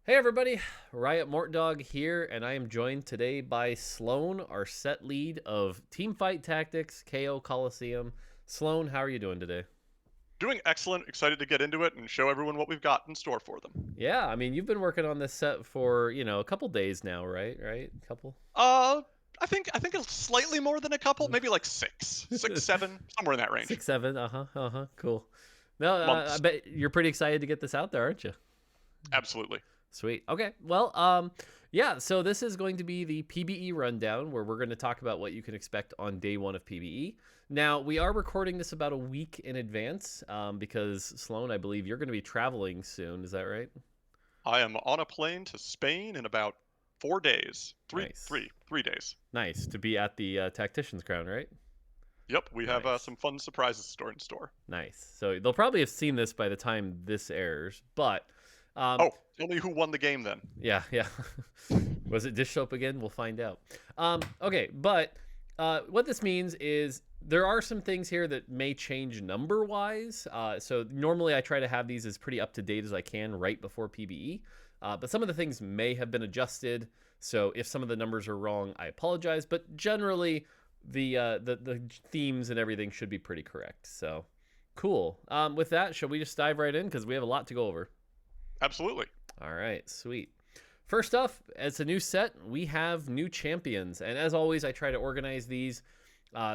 Hey everybody, Riot Mortdog here, and I am joined today by Sloan, our set lead of Teamfight Tactics, KO Coliseum. Sloan, how are you doing today? Doing excellent. Excited to get into it and show everyone what we've got in store for them. Yeah, I mean, you've been working on this set for, a couple days now, right? Right? Couple? Uh, I think it's slightly more than a couple, maybe like six, seven, somewhere in that range. 6, 7, cool. No, I Months. bet you're pretty excited to get this out there, aren't you? Absolutely. Sweet. Okay. Well, yeah, so this is going to be the PBE rundown where we're going to talk about what you can expect on day one of PBE. Now, we are recording this about a week in advance because, Sloan, I believe you're going to be traveling soon. Is that right? I am on a plane to Spain in about 4 days. Three, Nice. three, 3 days. Nice to be at the Tactician's Crown, right? Yep, we have Nice. some fun surprises stored in store. Nice. So they'll probably have seen this by the time this airs, but um, Oh, tell me who won the game then. yeah, yeah. Was it dish soap again? We'll find out. Okay, but what this means is there are some things here that may change number wise. So normally I try to have these as pretty up to date as I can right before PBE. But some of the things may have been adjusted. So if some of the numbers are wrong, I apologize. But generally, the themes and everything should be pretty correct. So cool. With that, shall we just dive right in because we have a lot to go over. Absolutely. All right, sweet. First off, as a new set, we have new champions. And as always, I try to organize these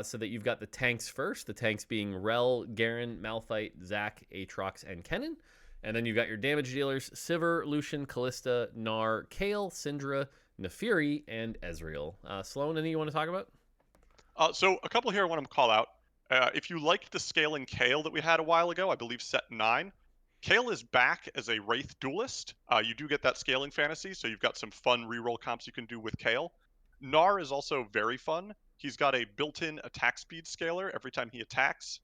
so that you've got the tanks first. The tanks being Rel, Garen, Malphite, Zac, Aatrox, and Kennen. And then you've got your damage dealers, Sivir, Lucian, Callista, Gnar, Kayle, Syndra, Naafiri, and Ezreal. Sloan, any you want to talk about? So a couple here I want to call out. If you liked the scaling Kayle that we had a while ago, I believe set 9, Kayle is back as a Wraith duelist. You do get that scaling fantasy, so you've got some fun reroll comps you can do with Kayle. Gnar is also very fun. He's got a built-in attack speed scaler every time he attacks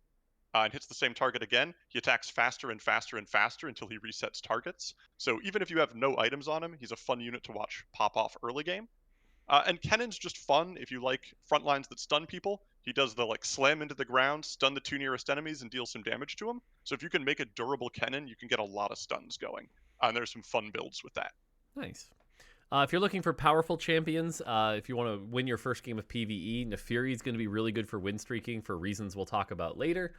and hits the same target again. He attacks faster and faster and faster until he resets targets. So even if you have no items on him, he's a fun unit to watch pop off early game. And Kennen's just fun if you like front lines that stun people. He does the like slam into the ground, stun the two nearest enemies, and deal some damage to them. So if you can make a durable Kennen, you can get a lot of stuns going. And there's some fun builds with that. Nice. If you're looking for powerful champions, if you want to win your first game of PvE, Naafiri is going to be really good for win streaking for reasons we'll talk about later.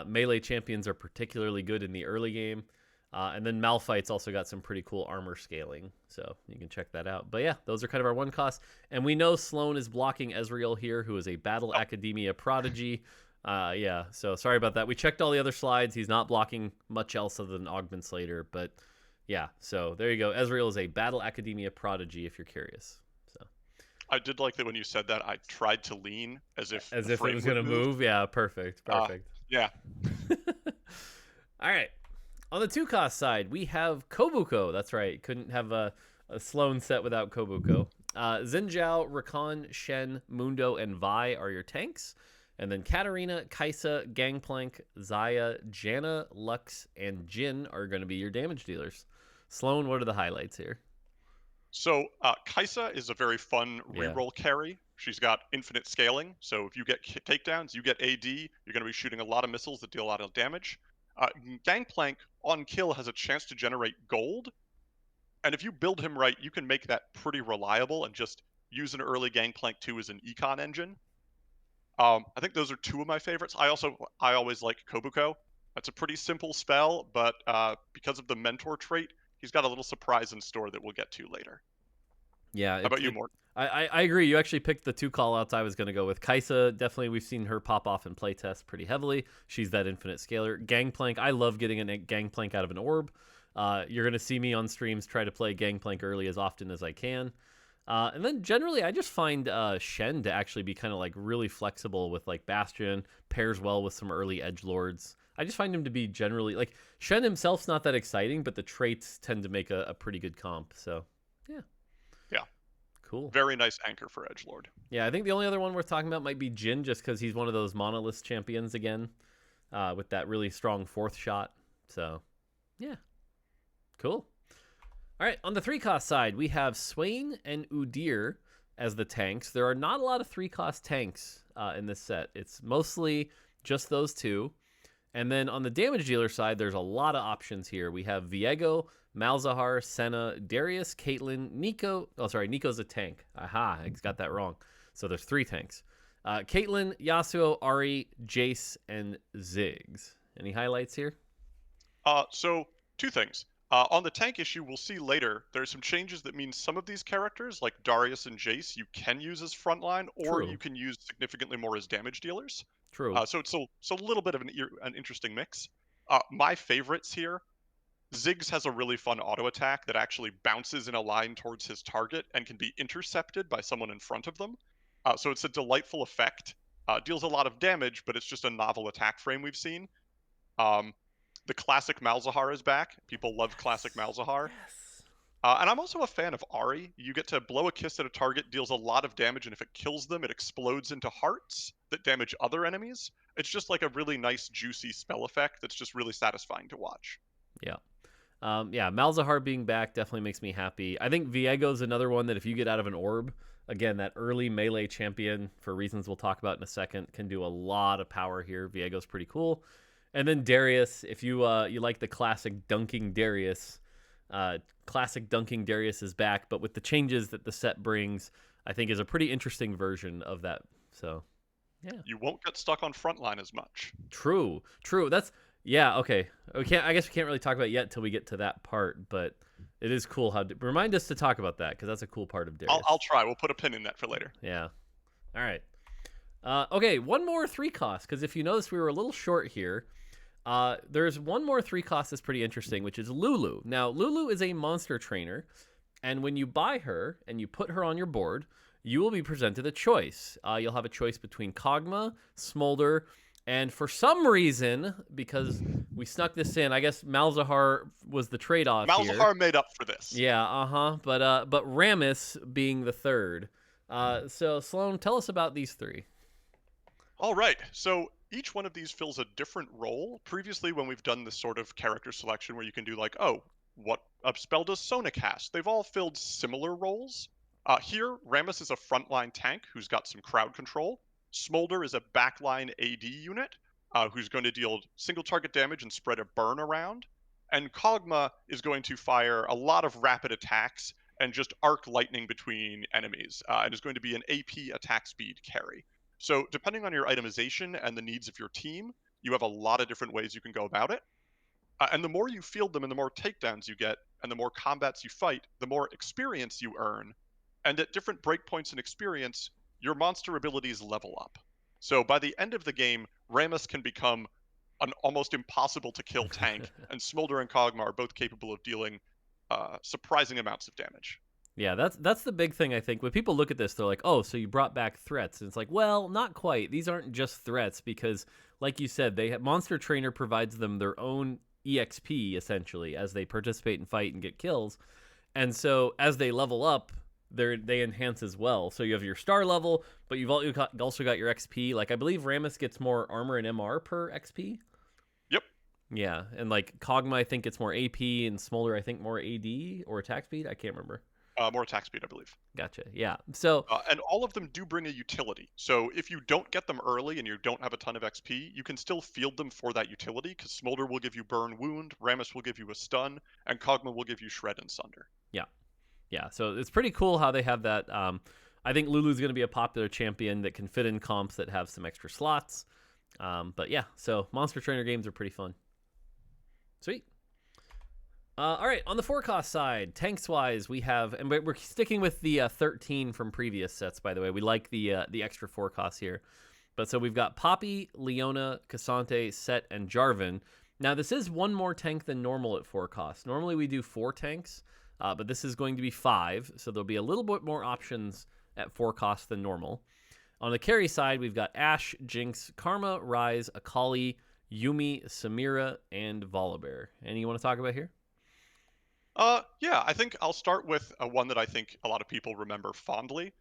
Melee champions are particularly good in the early game. And then Malphite's also got some pretty cool armor scaling, so you can check that out. But yeah, those are kind of our one costs. And we know Sloan is blocking Ezreal here, who is a Battle Academia prodigy. Yeah, so sorry about that. We checked all the other slides. He's not blocking much else other than Augment Slater, but yeah, so there you go. Ezreal is a Battle Academia prodigy, if you're curious. So I did like that when you said that. I tried to lean as if as the if it frame was would gonna move. Yeah, perfect, perfect. Yeah. All right. On the 2-cost side, we have Kobuko. That's right. Couldn't have a Sloan set without Kobuko. Xin Zhao, Rakan, Shen, Mundo, and Vi are your tanks. And then Katarina, Kai'Sa, Gangplank, Xayah, Janna, Lux, and Jhin are going to be your damage dealers. Sloan, what are the highlights here? So Kai'Sa is a very fun Yeah. reroll carry. She's got infinite scaling, so if you get takedowns, you get AD. You're going to be shooting a lot of missiles that deal a lot of damage. Gangplank on kill has a chance to generate gold, and if you build him right, you can make that pretty reliable and just use an early Gangplank 2 as an econ engine. I think those are two of my favorites. I always like Kobuko. That's a pretty simple spell, but because of the mentor trait, he's got a little surprise in store that we'll get to later. Yeah, How about you, Mort? I agree. You actually picked the two callouts I was going to go with. Kai'Sa, definitely we've seen her pop off in playtest pretty heavily. She's that infinite scaler. Gangplank, I love getting a Gangplank out of an orb. You're going to see me on streams try to play Gangplank early as often as I can. And then generally, I just find Shen to actually be kind of like really flexible with like Bastion, pairs well with some early edgelords. I just find him to be generally like Shen himself's not that exciting, but the traits tend to make a pretty good comp. So yeah. Yeah. Cool. Very nice anchor for Edgelord. Yeah, I think the only other one worth talking about might be Jhin, just because he's one of those monolith champions again, with that really strong fourth shot. So, yeah, cool. All right, on the 3-cost side, we have Swain and Udyr as the tanks. There are not a lot of 3-cost tanks in this set. It's mostly just those two. And then on the damage dealer side, there's a lot of options here. We have Viego, Malzahar, Senna, Darius, Caitlyn, Nico. Oh, sorry, Nico's a tank. Aha, I got that wrong. So there's 3 tanks. Caitlyn, Yasuo, Ari, Jace, and Ziggs. Any highlights here? So 2 things. On the tank issue, we'll see later, there's some changes that mean some of these characters, like Darius and Jace, you can use as frontline, or True. you can use significantly more as damage dealers. True. So it's a little bit of an interesting mix. My favorites here, Ziggs has a really fun auto attack that actually bounces in a line towards his target and can be intercepted by someone in front of them. So it's a delightful effect. Deals a lot of damage, but it's just a novel attack frame we've seen. The classic Malzahar is back. People love classic Malzahar. Yes. And I'm also a fan of Ari. You get to blow a kiss at a target, deals a lot of damage, and if it kills them, it explodes into hearts that damage other enemies. It's just like a really nice, juicy spell effect that's just really satisfying to watch. Yeah. Yeah, Malzahar being back definitely makes me happy. I think Viego's another one that if you get out of an orb, again, that early melee champion, for reasons we'll talk about in a second, can do a lot of power here. Viego's pretty cool. And then Darius, if you you like the classic dunking Darius, classic dunking Darius is back, but with the changes that the set brings, I think is a pretty interesting version of that. So, yeah. You won't get stuck on frontline as much. True. That's okay. I guess we can't really talk about it yet till we get to that part, but it is cool how remind us to talk about that because that's a cool part of Darius. I'll try. We'll put a pin in that for later. Yeah. All right. Okay, one more 3 cost because if you notice, we were a little short here. There's one more 3 cost that's pretty interesting, which is Lulu. Now, Lulu is a monster trainer, and when you buy her and you put her on your board, you will be presented a choice. You'll have a choice between Kog'Maw, Smolder, and for some reason, because we snuck this in, I guess Malzahar was the trade-off here. Malzahar made up for this. Yeah, but Rammus being the third. So Sloan, tell us about these 3. All right. So each one of these fills a different role. Previously, when we've done this sort of character selection where you can do like, oh, what spell does Sona cast? They've all filled similar roles. Here, Rammus is a frontline tank who's got some crowd control. Smolder is a backline AD unit who's going to deal single target damage and spread a burn around. And Kog'Maw is going to fire a lot of rapid attacks and just arc lightning between enemies, and is going to be an AP attack speed carry. So depending on your itemization and the needs of your team, you have a lot of different ways you can go about it. And the more you field them and the more takedowns you get and the more combats you fight, the more experience you earn. And at different breakpoints in experience, your monster abilities level up. So by the end of the game, Rammus can become an almost impossible to kill tank, and Smolder and Kog'Maw are both capable of dealing surprising amounts of damage. Yeah, that's the big thing, I think. When people look at this, they're like, oh, so you brought back threats. And it's like, well, not quite. These aren't just threats because, like you said, Monster Trainer provides them their own EXP, essentially, as they participate and fight and get kills. And so as they level up, they enhance as well. So you have your star level, but you've also got your XP. Like, I believe Rammus gets more armor and MR per XP. Yep. Yeah, and like Kog'Maw, I think it's more AP, and Smolder, I think more AD or attack speed. I can't remember. More attack speed, I believe. Gotcha. Yeah. So and all of them do bring a utility. So if you don't get them early and you don't have a ton of XP, you can still field them for that utility because Smolder will give you burn wound, Rammus will give you a stun, and Kog'Maw will give you shred and sunder. Yeah. So it's pretty cool how they have that. I think Lulu's going to be a popular champion that can fit in comps that have some extra slots. But yeah, so Monster Trainer games are pretty fun. Sweet. All right, on the 4 cost side, tanks-wise, we have, and we're sticking with the 13 from previous sets, by the way. We like the extra 4 costs here. But so we've got Poppy, Leona, Cassante, Set, and Jarvan. Now, this is one more tank than normal at 4 costs. Normally, we do 4 tanks, but this is going to be 5, so there'll be a little bit more options at 4 costs than normal. On the carry side, we've got Ashe, Jinx, Karma, Ryze, Akali, Yumi, Samira, and Volibear. Any you want to talk about here? Yeah, I think I'll start with one that I think a lot of people remember fondly,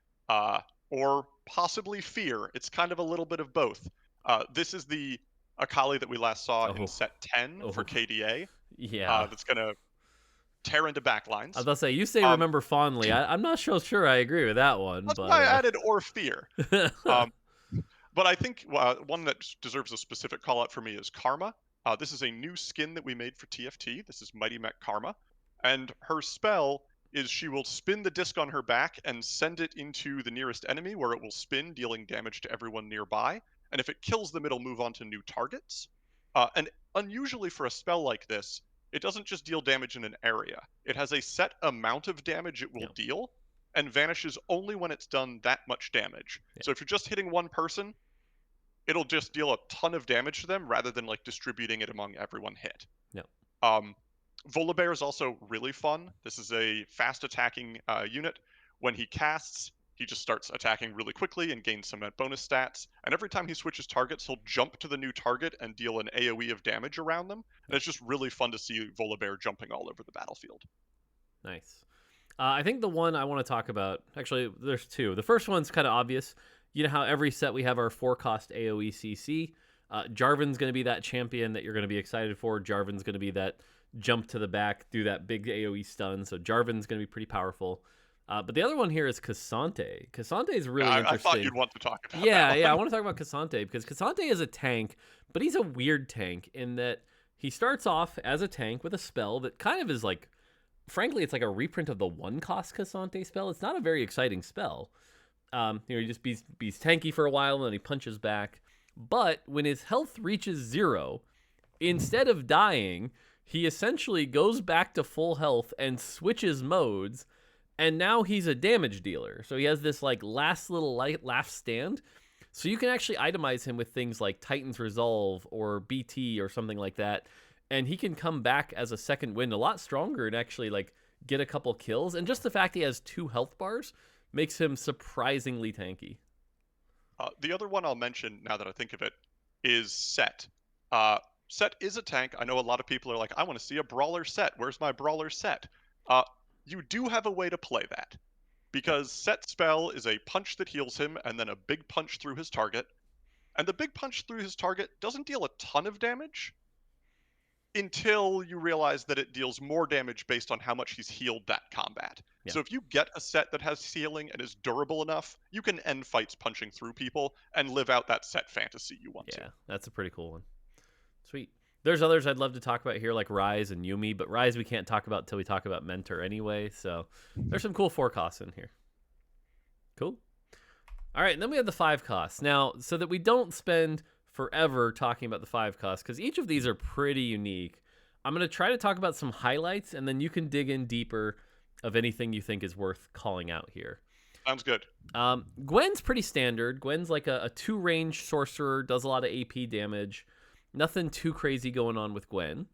or possibly fear. It's kind of a little bit of both. This is the Akali that we last saw in set 10 for KDA. Yeah. That's going to tear into backlines. I was about to say, you say remember fondly. I'm not so sure I agree with that one. That's why I added or fear. But I think one that deserves a specific call out for me is Karma. This is a new skin that we made for TFT. This is Mighty Mech Karma. And her spell is she will spin the disc on her back and send it into the nearest enemy where it will spin, dealing damage to everyone nearby. And if it kills them, it'll move on to new targets. And unusually for a spell like this, it doesn't just deal damage in an area. It has a set amount of damage it will deal and vanishes only when it's done that much damage. So if you're just hitting one person, it'll just deal a ton of damage to them rather than like distributing it among everyone hit. No. Volibear is also really fun. This is a fast attacking unit. When he casts, he just starts attacking really quickly and gains some bonus stats. And every time he switches targets, he'll jump to the new target and deal an AoE of damage around them. And it's just really fun to see Volibear jumping all over the battlefield. Nice. I think the one I want to talk about, actually, there's two. The first one's kind of obvious. You know how every set we have our 4-cost AoE CC? Jarvan's going to be that champion that you're going to be excited for. Jarvan's going to be that jump to the back, do that big AoE stun. So Jarvan's going to be pretty powerful. But the other one here is Cassante. Cassante is really interesting. I thought you'd want to talk about that. Yeah, I want to talk about Cassante because Cassante is a tank, but he's a weird tank in that he starts off as a tank with a spell that kind of is like, frankly, it's like a reprint of the 1-cost Cassante spell. It's not a very exciting spell. He just be tanky for a while and then he punches back. But when his health reaches 0, instead of dying, he essentially goes back to full health and switches modes, and now he's a damage dealer. So he has this like last little last stand. So you can actually itemize him with things like Titan's Resolve or BT or something like that, and he can come back as a second wind a lot stronger and actually like get a couple kills. And just the fact he has 2 health bars makes him surprisingly tanky. The other one I'll mention now that I think of it is Set. Set is a tank. I know a lot of people are like, I want to see a brawler Set. Where's my brawler Set? You do have a way to play that. Because Set spell is a punch that heals him and then a big punch through his target. And the big punch through his target doesn't deal a ton of damage until you realize that it deals more damage based on how much he's healed that combat. Yeah. So if you get a set that has healing and is durable enough, you can end fights punching through people and live out that Set fantasy you want to. Yeah, that's a pretty cool one. Sweet. There's others I'd love to talk about here, like Ryze and Yuumi, but Ryze we can't talk about until we talk about Mentor anyway, so there's some cool 4-costs in here. Cool. All right, and then we have the 5-costs. Now, so that we don't spend forever talking about the 5-costs, because each of these are pretty unique, I'm going to try to talk about some highlights, and then you can dig in deeper of anything you think is worth calling out here. Sounds good. Gwen's pretty standard. Gwen's like a 2-range sorcerer, does a lot of AP damage. Nothing too crazy going on with Gwen.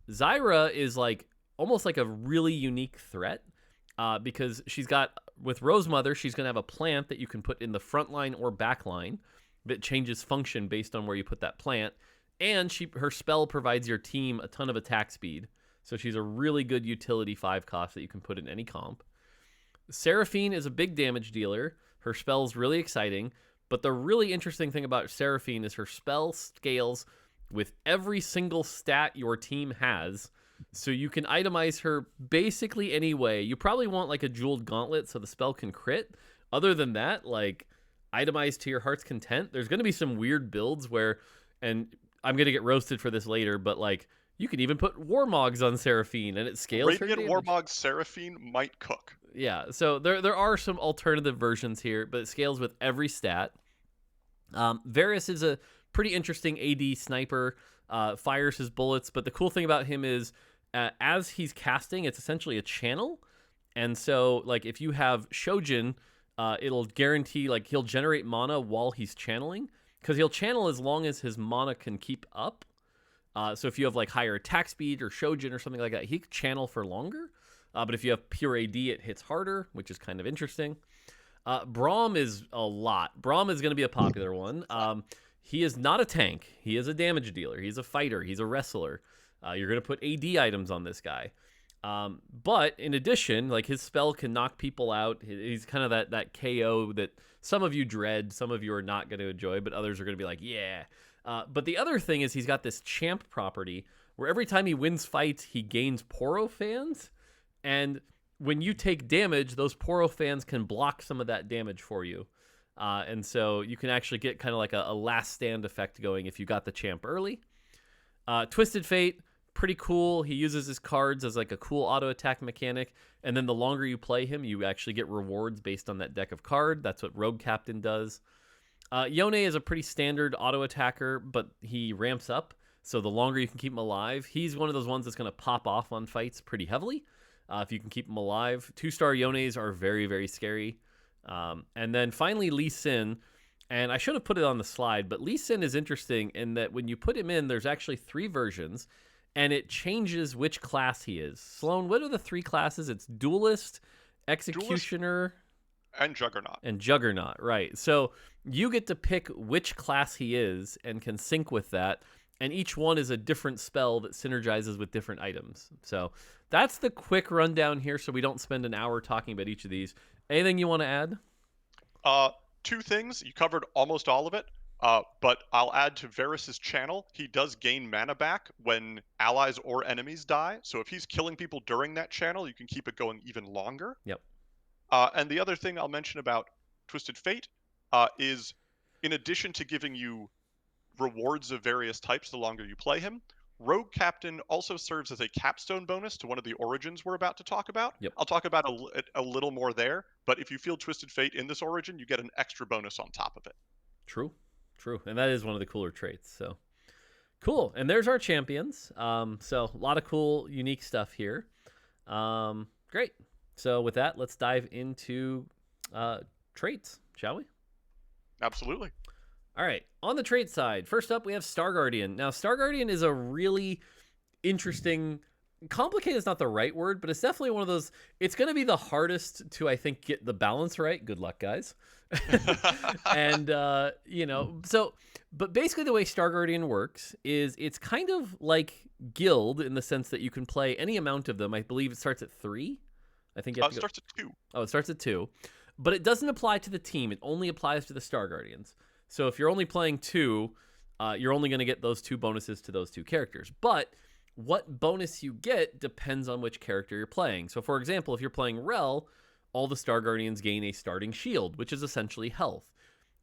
Zyra is like almost like a really unique threat because she's got, with Rosemother, she's going to have a plant that you can put in the front line or back line that changes function based on where you put that plant. And her spell provides your team a ton of attack speed. So she's a really good utility 5-cost that you can put in any comp. Seraphine is a big damage dealer. Her spell's really exciting. But the really interesting thing about Seraphine is her spell scales with every single stat your team has. So you can itemize her basically any way. You probably want like a jeweled gauntlet so the spell can crit. Other than that, like itemize to your heart's content. There's going to be some weird builds where, and I'm going to get roasted for this later, but like you can even put Warmogs on Seraphine and it scales Radiant Warmog Seraphine might cook. Yeah, so there are some alternative versions here, but it scales with every stat. Varus is a pretty interesting AD sniper, fires his bullets, but the cool thing about him is as he's casting, it's essentially a channel. And so like if you have Shojin, it'll guarantee like he'll generate mana while he's channeling, because he'll channel as long as his mana can keep up. So if you have like higher attack speed or Shojin or something like that, he can channel for longer. But if you have pure AD, it hits harder, which is kind of interesting. Braum is a lot. Braum is going to be a popular one. He is not a tank. He is a damage dealer. He's a fighter. He's a wrestler. You're going to put AD items on this guy. But in addition, like his spell can knock people out. He's kind of that KO that some of you dread, some of you are not going to enjoy, but others are going to be like, yeah. But the other thing is he's got this champ property where every time he wins fights, he gains Poro fans. And when you take damage, those Poro fans can block some of that damage for you. And so you can actually get kind of like a last stand effect going if you got the champ early. Twisted Fate, pretty cool. He uses his cards as like a cool auto attack mechanic, and then the longer you play him, you actually get rewards based on that deck of card. That's what Rogue Captain does. Yone is a pretty standard auto attacker, but he ramps up, so the longer you can keep him alive, he's one of those ones that's going to pop off on fights pretty heavily if you can keep him alive. 2-star Yones are very, very scary. And then finally Lee Sin, and I should have put it on the slide, but Lee Sin is interesting in that when you put him in, there's actually 3 versions, and it changes which class he is. Sloan, what are the 3 classes? It's Duelist, Executioner, and Juggernaut. And Juggernaut, right. So you get to pick which class he is and can sync with that, and each one is a different spell that synergizes with different items. So that's the quick rundown here, so we don't spend an hour talking about each of these. Anything you want to add? 2 things. You covered almost all of it. But I'll add to Varys's channel, he does gain mana back when allies or enemies die. So if he's killing people during that channel, you can keep it going even longer. Yep. And the other thing I'll mention about Twisted Fate is, in addition to giving you rewards of various types the longer you play him, Rogue Captain also serves as a capstone bonus to one of the origins we're about to talk about. Yep. I'll talk about a little more there, but if you field Twisted Fate in this origin, you get an extra bonus on top of it. True. And that is one of the cooler traits. So cool. And there's our champions. So a lot of cool, unique stuff here. Great. So with that, let's dive into traits, shall we? Absolutely. All right, on the trait side, first up we have Star Guardian. Now, Star Guardian is a really interesting, complicated is not the right word, but it's definitely one of those, it's going to be the hardest to, I think, get the balance right. Good luck, guys. And, but basically the way Star Guardian works is it's kind of like Guild in the sense that you can play any amount of them. I believe it starts at 3. I think it starts at 2. Oh, it starts at 2. But it doesn't apply to the team. It only applies to the Star Guardians. So if you're only playing 2, you're only going to get those 2 bonuses to those 2 characters. But what bonus you get depends on which character you're playing. So for example, if you're playing Rel, all the Star Guardians gain a starting shield, which is essentially health.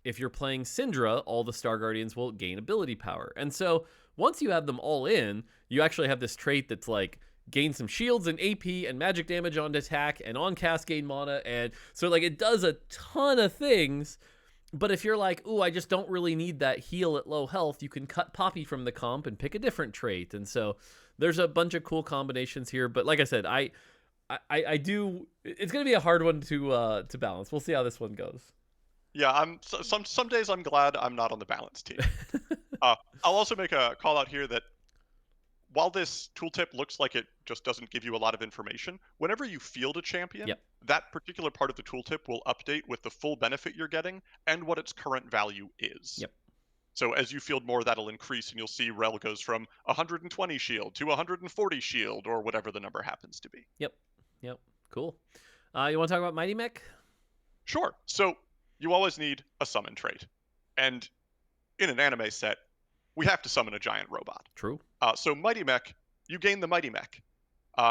If you're playing Syndra, all the Star Guardians will gain ability power. And so once you have them all in, you actually have this trait that's like gain some shields and AP and magic damage on attack and on cast gain mana. And so like it does a ton of things. But if you're like, ooh, I just don't really need that heal at low health, you can cut Poppy from the comp and pick a different trait. And so there's a bunch of cool combinations here. But like I said, I do. It's going to be a hard one to balance. We'll see how this one goes. Yeah, some days I'm glad I'm not on the balance team. I'll also make a call out here that while this tooltip looks like it just doesn't give you a lot of information, whenever you field a champion, yep, that particular part of the tooltip will update with the full benefit you're getting and what its current value is. Yep. So as you field more, that'll increase, and you'll see Rel goes from 120 shield to 140 shield, or whatever the number happens to be. Yep. Cool. You want to talk about Mighty Mech? Sure. So you always need a summon trait. And in an anime set, we have to summon a giant robot. True. So Mighty Mech, you gain the Mighty Mech.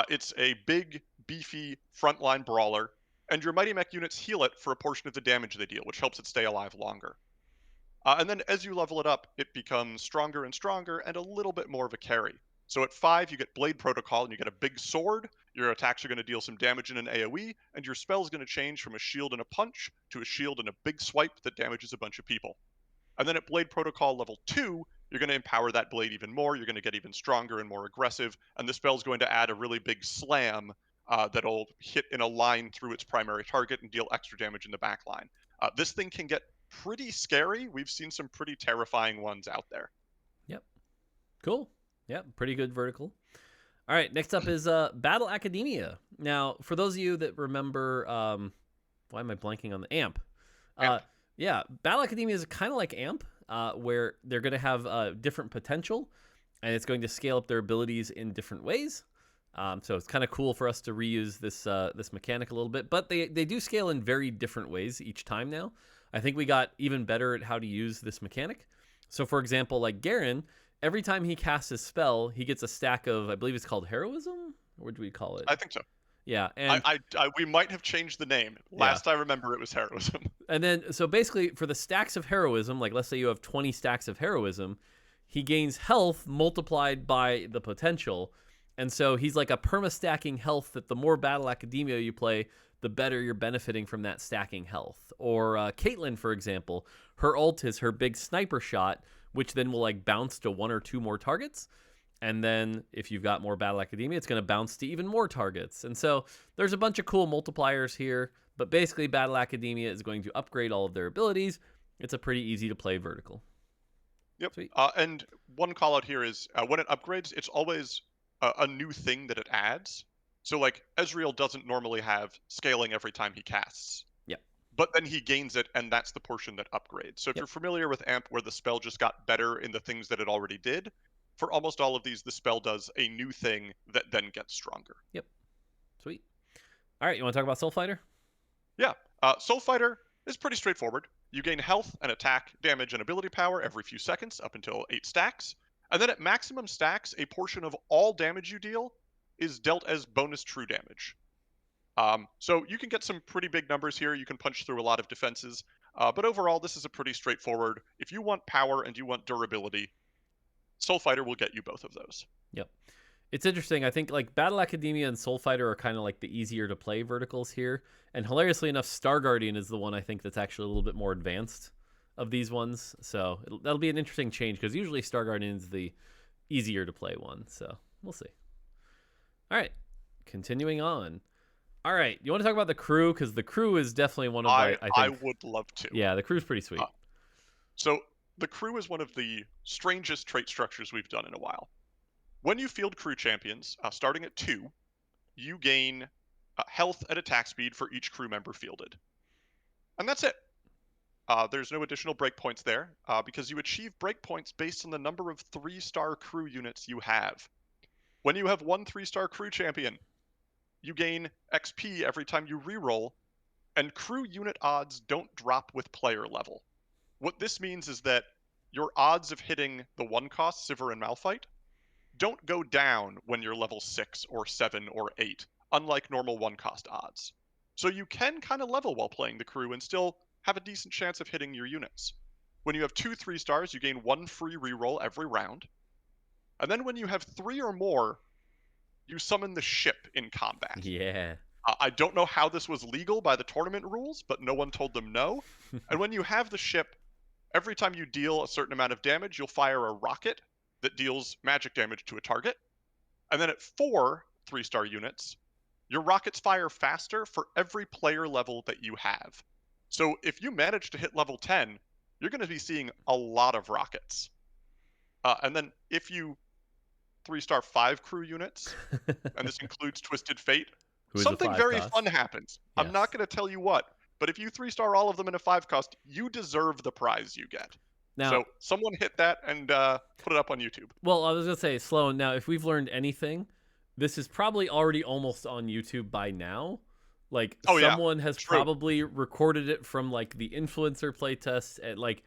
It's a big, beefy, frontline brawler, and your Mighty Mech units heal it for a portion of the damage they deal, which helps it stay alive longer. And then as you level it up, it becomes stronger and stronger and a little bit more of a carry. So at 5, you get Blade Protocol, and you get a big sword. Your attacks are going to deal some damage in an AoE, and your spell's going to change from a shield and a punch to a shield and a big swipe that damages a bunch of people. And then at Blade Protocol level 2, you're going to empower that blade even more. You're going to get even stronger and more aggressive, and the spell's going to add a really big slam that'll hit in a line through its primary target and deal extra damage in the back line. This thing can get pretty scary. We've seen some pretty terrifying ones out there. Yep. Cool. Yep. Pretty good vertical. All right. Next up is Battle Academia. Now, for those of you that remember, why am I blanking on the AMP? Yeah, Battle Academia is kind of like AMP, where they're going to have different potential, and it's going to scale up their abilities in different ways. So it's kind of cool for us to reuse this mechanic a little bit, but they do scale in very different ways each time now. I think we got even better at how to use this mechanic. So for example, like Garen, every time he casts his spell, he gets a stack of, I believe it's called Heroism? What do we call it? I think so. Yeah, and we might have changed the name. Last I remember, it was Heroism. And then, so basically, for the stacks of Heroism, like let's say you have 20 stacks of Heroism, he gains health multiplied by the potential. And so he's like a perma-stacking health that the more Battle Academia you play, the better you're benefiting from that stacking health. Or Caitlyn, for example, her ult is her big sniper shot, which then will like bounce to 1 or 2 more targets. And then if you've got more Battle Academia, it's going to bounce to even more targets. And so there's a bunch of cool multipliers here, but basically Battle Academia is going to upgrade all of their abilities. It's a pretty easy to play vertical. Yep. Sweet. And one call out here is when it upgrades, it's always a new thing that it adds. So like Ezreal doesn't normally have scaling every time he casts. Yep. But then he gains it, and that's the portion that upgrades. So if you're familiar with AMP, where the spell just got better in the things that it already did, for almost all of these, the spell does a new thing that then gets stronger. Yep. Sweet. All right, you want to talk about Soul Fighter? Yeah. Soul Fighter is pretty straightforward. You gain health and attack, damage, and ability power every few seconds up until 8 stacks. And then at maximum stacks, a portion of all damage you deal is dealt as bonus true damage. So you can get some pretty big numbers here. You can punch through a lot of defenses. But overall, this is a pretty straightforward. If you want power and you want durability, Soul Fighter will get you both of those. Yep. It's interesting. I think like Battle Academia and Soul Fighter are kind of like the easier to play verticals here. And hilariously enough, Star Guardian is the one I think that's actually a little bit more advanced of these ones. So that'll be an interesting change because usually Star Guardian is the easier to play one. So we'll see. All right. Continuing on. All right. You want to talk about the crew? Because the crew is definitely one of the, I would love to. Yeah, the crew's pretty sweet. So the crew is one of the strangest trait structures we've done in a while. When you field crew champions, starting at 2, you gain health and attack speed for each crew member fielded. And that's it. There's no additional breakpoints there because you achieve breakpoints based on the number of 3-star crew units you have. When you have 1 3-star crew champion, you gain XP every time you reroll, and crew unit odds don't drop with player level. What this means is that your odds of hitting the 1-cost Sivir and Malphite don't go down when you're level 6 or 7 or 8, unlike normal 1-cost odds. So you can kind of level while playing the crew and still have a decent chance of hitting your units. When you have 2 3-stars, you gain 1 free reroll every round. And then when you have 3 or more, you summon the ship in combat. Yeah. I don't know how this was legal by the tournament rules, but no one told them no. And when you have the ship, every time you deal a certain amount of damage, you'll fire a rocket that deals magic damage to a target. And then at 4 3-star units, your rockets fire faster for every player level that you have. So if you manage to hit level 10, you're going to be seeing a lot of rockets. And then if you 3-star 5 crew units, and this includes Twisted Fate, something very fun happens. Yes. I'm not going to tell you what, but if you 3-star all of them in a 5-cost, you deserve the prize you get. Now, so someone hit that and put it up on YouTube. Well, I was going to say, Sloan, now if we've learned anything, this is probably already almost on YouTube by now. Like someone has probably recorded it from like the influencer playtest, and like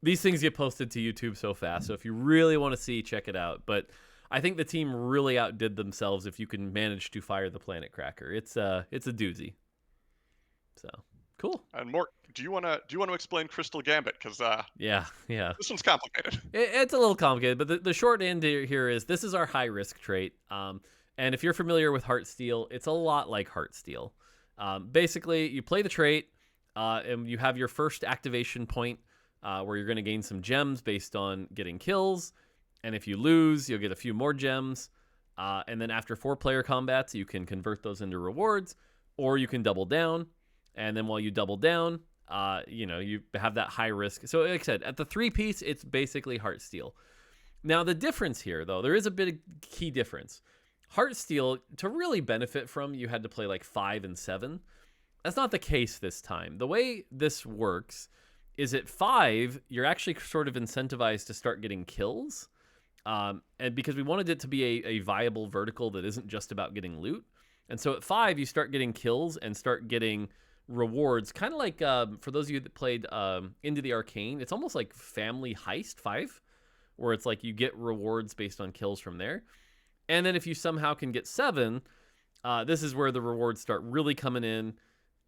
these things get posted to YouTube so fast. So if you really want to see, check it out. But I think the team really outdid themselves if you can manage to fire the Planet Cracker. It's a doozy. So cool. And Mort, do you want to explain Crystal Gambit? Because yeah, this one's complicated. It's a little complicated, but the short end here is this is our high risk trait. And if you're familiar with Heartsteel, it's a lot like Heartsteel. Basically, you play the trait, and you have your first activation point where you're going to gain some gems based on getting kills. And if you lose, you'll get a few more gems. And then after 4-player combats, you can convert those into rewards, or you can double down. And then while you double down, you have that high risk. So like I said, at the 3-piece, it's basically Heartsteel. Now, the difference here, though, there is a big key difference. Heartsteel, to really benefit from, you had to play like 5 and 7. That's not the case this time. The way this works is at 5, you're actually sort of incentivized to start getting kills. And because we wanted it to be a viable vertical that isn't just about getting loot. And so at 5, you start getting kills and start getting rewards. Kind of like, for those of you that played Into the Arcane, it's almost like Family Heist 5, where it's like you get rewards based on kills from there. And then if you somehow can get 7, this is where the rewards start really coming in,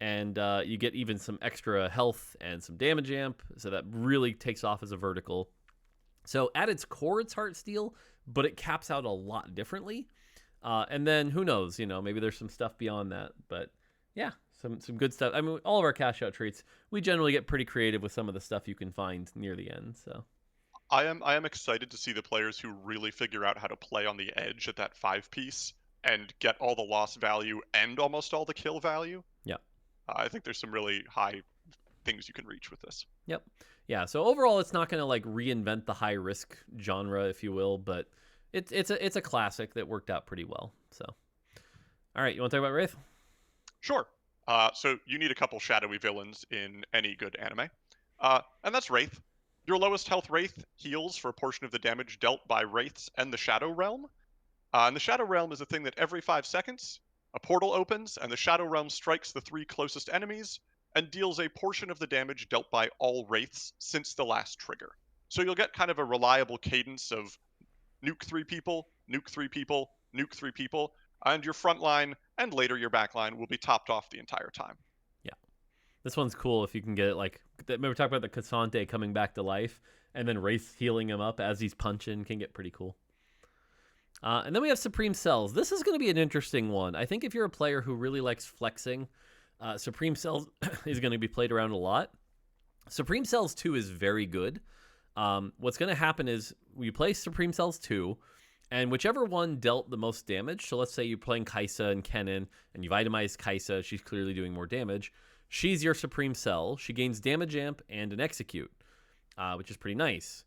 and you get even some extra health and some damage amp, so that really takes off as a vertical. So at its core, it's Heartsteel, but it caps out a lot differently. And then who knows, maybe there's some stuff beyond that. But yeah, some good stuff. I mean, all of our cash out traits, we generally get pretty creative with some of the stuff you can find near the end. So I am excited to see the players who really figure out how to play on the edge at that 5 piece and get all the loss value and almost all the kill value. yeah. I think there's some really high things you can reach with this. Yep. Yeah. So overall, it's not going to like reinvent the high risk genre, if you will, but it's a classic that worked out pretty well. So, all right, you want to talk about Wraith? Sure. So you need a couple shadowy villains in any good anime, and that's Wraith. Your lowest health Wraith heals for a portion of the damage dealt by Wraiths and the Shadow Realm. And the Shadow Realm is a thing that every 5 seconds, a portal opens, and the Shadow Realm strikes the 3 closest enemies and deals a portion of the damage dealt by all Wraiths since the last trigger. So you'll get kind of a reliable cadence of nuke 3 people, nuke 3 people, nuke 3 people, and your front line and later your back line will be topped off the entire time. Yeah. This one's cool if you can get it like, remember talking about the Cassante coming back to life and then Wraith healing him up as he's punching can get pretty cool. And then we have Supreme Cells. This is going to be an interesting one. I think if you're a player who really likes flexing, Supreme Cells is going to be played around a lot. Supreme Cells 2 is very good. What's going to happen is we play Supreme Cells 2, and whichever one dealt the most damage, so let's say you're playing Kaisa and Kennen, and you've itemized Kaisa, she's clearly doing more damage. She's your Supreme Cell. She gains damage amp and an execute, which is pretty nice.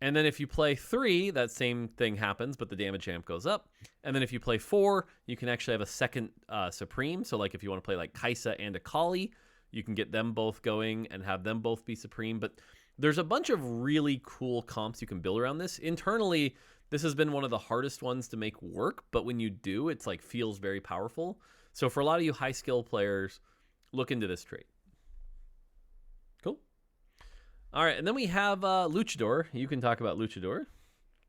And then if you play 3, that same thing happens, but the damage amp goes up. And then if you play 4, you can actually have a second Supreme. So like if you want to play like Kaisa and a Kali, you can get them both going and have them both be Supreme. But there's a bunch of really cool comps you can build around this. Internally, this has been one of the hardest ones to make work, but when you do, it's like feels very powerful. So for a lot of you high skill players, look into this trait. Cool. All right, and then we have Luchador. You can talk about Luchador.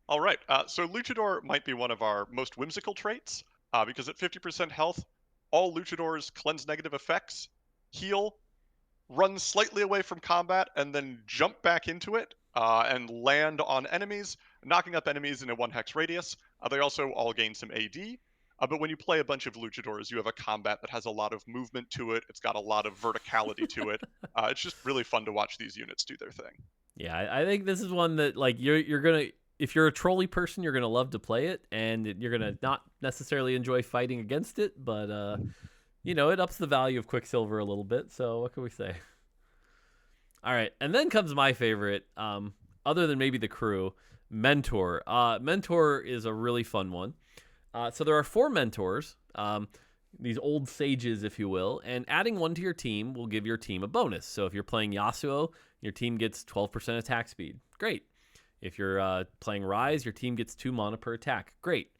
All right, so Luchador might be one of our most whimsical traits because at 50% health, all Luchadors cleanse negative effects, heal, run slightly away from combat, and then jump back into it and land on enemies, knocking up enemies in a 1-hex radius. They also all gain some AD. But when you play a bunch of Luchadors, you have a combat that has a lot of movement to it. It's got a lot of verticality to it. It's just really fun to watch these units do their thing. Yeah, I think this is one that like you're gonna, if you're a trolley person, you're gonna love to play it, and you're gonna not necessarily enjoy fighting against it, but it ups the value of Quicksilver a little bit. So what can we say? All right, and then comes my favorite, other than maybe the crew, Mentor. Mentor is a really fun one. So there are 4 mentors, these old sages, if you will, and adding one to your team will give your team a bonus. So if you're playing Yasuo, your team gets 12% attack speed. Great. If you're playing Ryze, your team gets 2 mana per attack. Great.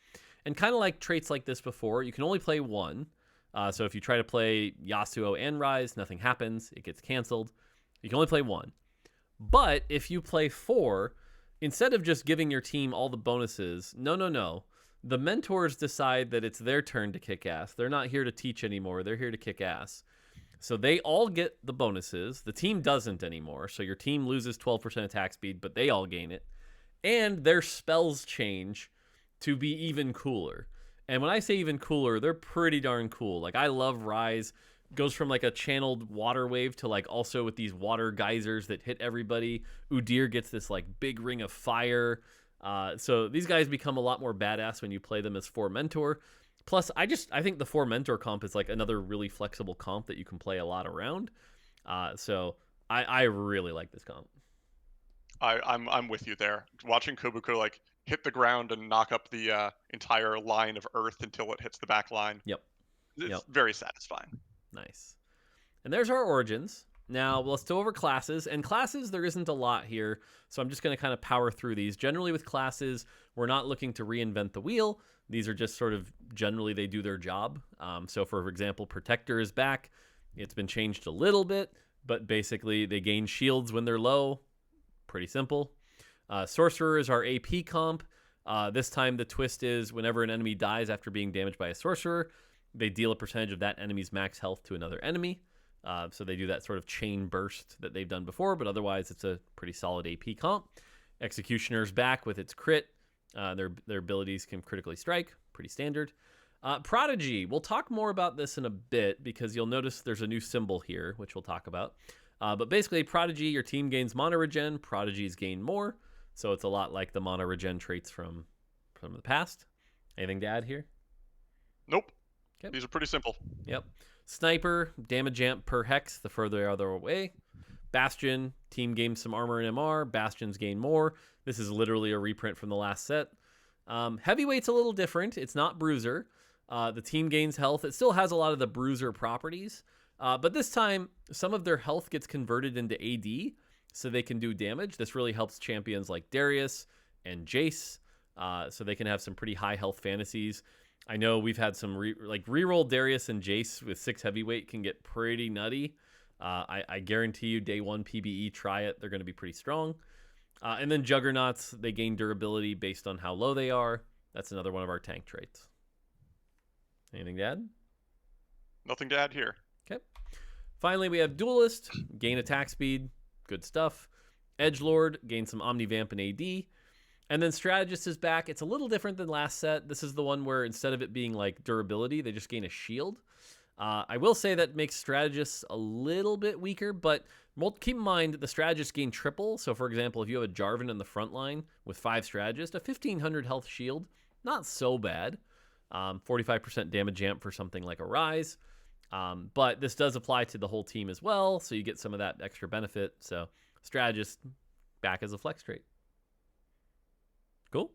And kind of like traits like this before, you can only play one. So if you try to play Yasuo and Ryze, nothing happens. It gets canceled. You can only play one. But if you play 4, instead of just giving your team all the bonuses, no. The mentors decide that it's their turn to kick ass. They're not here to teach anymore. They're here to kick ass. So they all get the bonuses. The team doesn't anymore. So your team loses 12% attack speed, but they all gain it. And their spells change to be even cooler. And when I say even cooler, they're pretty darn cool. Like I love Ryze. Goes from like a channeled water wave to like also with these water geysers that hit everybody. Udyr gets this like big ring of fire. So these guys become a lot more badass when you play them as 4 mentor. Plus, I think the 4 mentor comp is like another really flexible comp that you can play a lot around. So I really like this comp. I'm with you there. Watching Kobuko like hit the ground and knock up the entire line of Earth until it hits the back line. Yep. It's very satisfying. Nice. And there's our origins. Now, let's go over classes. And classes, there isn't a lot here, so I'm just going to kind of power through these. Generally with classes, we're not looking to reinvent the wheel. These are just sort of, generally they do their job. So for example, Protector is back. It's been changed a little bit, but basically they gain shields when they're low. Pretty simple. Sorcerer is our AP comp. This time the twist is whenever an enemy dies after being damaged by a sorcerer, they deal a percentage of that enemy's max health to another enemy. So they do that sort of chain burst that they've done before, but otherwise it's a pretty solid AP comp. Executioner's back with its crit. Their abilities can critically strike. Pretty standard. Prodigy. We'll talk more about this in a bit because you'll notice there's a new symbol here, which we'll talk about. But basically, Prodigy, your team gains mana regen. Prodigies gain more. So it's a lot like the mana regen traits from the past. Anything to add here? Nope. Okay. These are pretty simple. Yep. Sniper, damage amp per hex the further the other away. Bastion, team gains some armor and MR. Bastions gain more. This is literally a reprint from the last set. Heavyweight's a little different. It's not Bruiser. The team gains health. It still has a lot of the Bruiser properties. But this time, some of their health gets converted into AD, so they can do damage. This really helps champions like Darius and Jace, so they can have some pretty high health fantasies. I know we've had some reroll Darius and Jace with 6 heavyweight can get pretty nutty. I guarantee you day 1 PBE, try it. They're going to be pretty strong. And then Juggernauts, they gain durability based on how low they are. That's another one of our tank traits. Anything to add? Nothing to add here. Okay. Finally, we have Duelist, gain attack speed. Good stuff. Edgelord, gain some Omnivamp and AD. And then Strategist is back. It's a little different than last set. This is the one where instead of it being like durability, they just gain a shield. I will say that makes Strategists a little bit weaker, but keep in mind the Strategists gain triple. So for example, if you have a Jarvan in the front line with 5 Strategists, a 1500 health shield, not so bad. 45% damage amp for something like a Rise. But this does apply to the whole team as well, so you get some of that extra benefit. So Strategist back as a flex trait. Cool.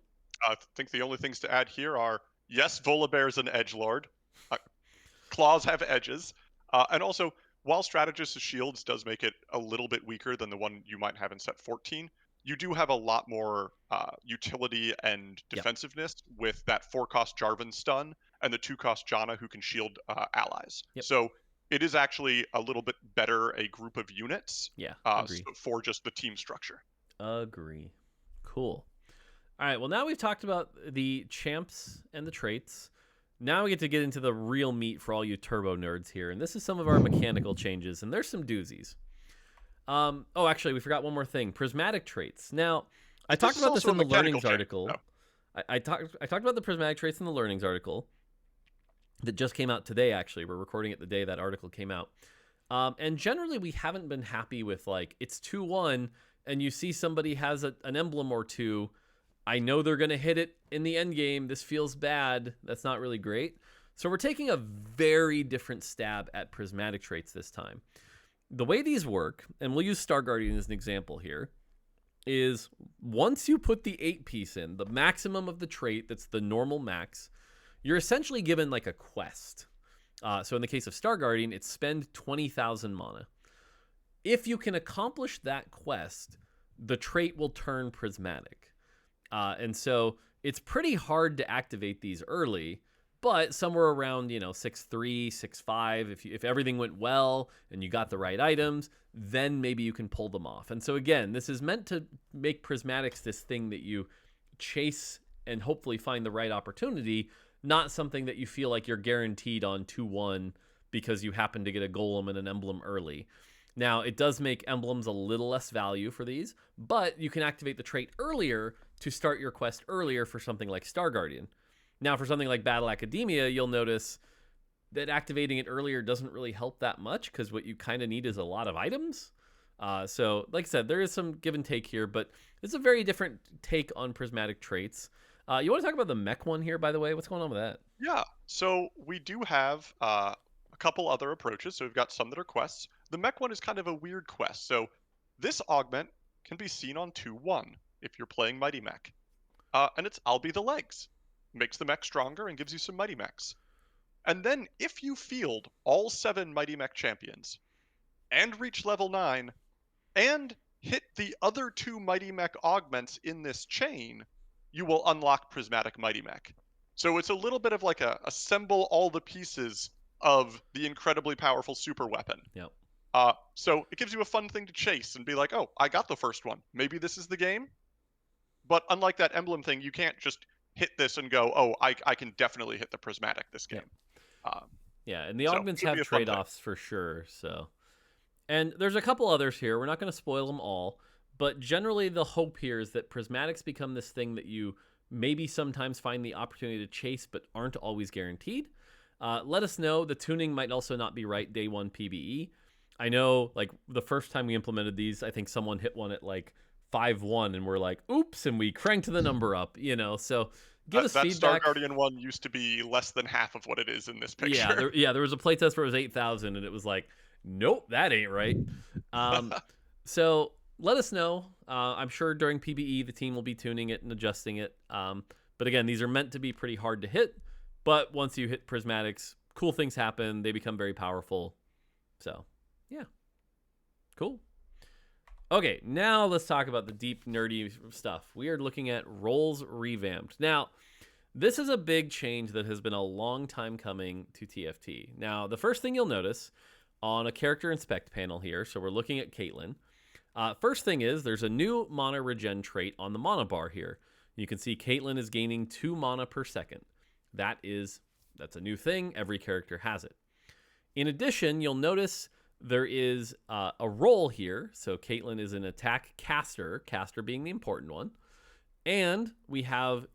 I think the only things to add here are, yes, Volibear's an edgelord. Claws have edges. And also, while Strategist's shields does make it a little bit weaker than the one you might have in set 14, you do have a lot more utility and defensiveness with that 4-cost Jarvan stun and the 2-cost Janna who can shield allies. Yep. So it is actually a little bit better a group of units for just the team structure. Agree. Cool. All right, well, now we've talked about the champs and the traits. Now we get to get into the real meat for all you turbo nerds here, and this is some of our mechanical changes, and there's some doozies. Oh, actually, we forgot one more thing. Prismatic traits. Now, I talked about this in the learnings article. Oh. I talked about the prismatic traits in the learnings article that just came out today, actually. We're recording it the day that article came out. And generally, we haven't been happy with, like, it's 2-1, and you see somebody has an emblem or two. I know they're going to hit it in the end game. This feels bad. That's not really great. So we're taking a very different stab at prismatic traits this time. The way these work, and we'll use Star Guardian as an example here, is once you put the 8-piece in, the maximum of the trait that's the normal max, you're essentially given like a quest. So in the case of Star Guardian, it's spend 20,000 mana. If you can accomplish that quest, the trait will turn prismatic. And so it's pretty hard to activate these early, but somewhere around, 6-3, 6-5, if everything went well and you got the right items, then maybe you can pull them off. And so again, this is meant to make prismatics this thing that you chase and hopefully find the right opportunity, not something that you feel like you're guaranteed on 2-1 because you happen to get a golem and an emblem early. Now, it does make emblems a little less value for these, but you can activate the trait earlier to start your quest earlier for something like Star Guardian. Now, for something like Battle Academia, you'll notice that activating it earlier doesn't really help that much because what you kind of need is a lot of items. So, like I said, there is some give and take here, but it's a very different take on prismatic traits. You want to talk about the mech one here, by the way? What's going on with that? Yeah, so we do have a couple other approaches. So we've got some that are quests. The mech one is kind of a weird quest. So this augment can be seen on 2-1 if you're playing Mighty Mech. And it's I'll be the legs. Makes the mech stronger and gives you some Mighty Mechs. And then if you field all 7 Mighty Mech champions and reach level 9 and hit the other 2 Mighty Mech augments in this chain, you will unlock Prismatic Mighty Mech. So it's a little bit of like a assemble all the pieces of the incredibly powerful super weapon. Yep. So it gives you a fun thing to chase and be like, oh, I got the first one. Maybe this is the game. But unlike that emblem thing, you can't just hit this and go, oh, I can definitely hit the prismatic this game. Yeah, and the augments have trade-offs for sure. So, and there's a couple others here. We're not going to spoil them all, But generally, the hope here is that prismatics become this thing that you maybe sometimes find the opportunity to chase, but aren't always guaranteed. Let us know. The tuning might also not be right day one PBE. I know, like, the first time we implemented these, I think someone hit one at like 5-1, and we're like, oops, and we cranked the number up, so give us that Star feedback. Guardian one used to be less than half of what it is in this Yeah, picture. there was a playtest where it was 8,000, and it was like, nope, that ain't right. So let us know. I'm sure during PBE the team will be tuning it and adjusting it. But again, these are meant to be pretty hard to hit. But once you hit prismatics, cool things happen. They become very powerful. So yeah, cool. Okay, now let's talk about the deep nerdy stuff. We are looking at roles revamped. Now, this is a big change that has been a long time coming to TFT. Now, the first thing you'll notice on a character inspect panel here, so we're looking at Caitlyn. First thing is there's a new mana regen trait on the mana bar here. You can see Caitlyn is gaining 2 mana per second. That's a new thing. Every character has it. In addition, you'll notice there is a role here. So Caitlyn is an attack caster being the important one. And we have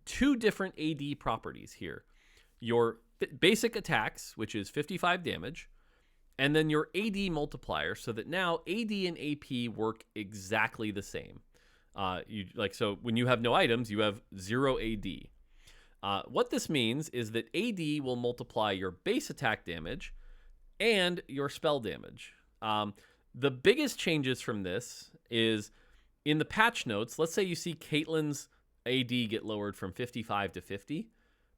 2 different AD properties here. Your basic attacks, which is 55 damage, and then your AD multiplier, so that now AD and AP work exactly the same. So when you have no items, you have 0 AD. What this means is that AD will multiply your base attack damage and your spell damage. The biggest changes from this is in the patch notes. Let's say you see Caitlyn's AD get lowered from 55 to 50.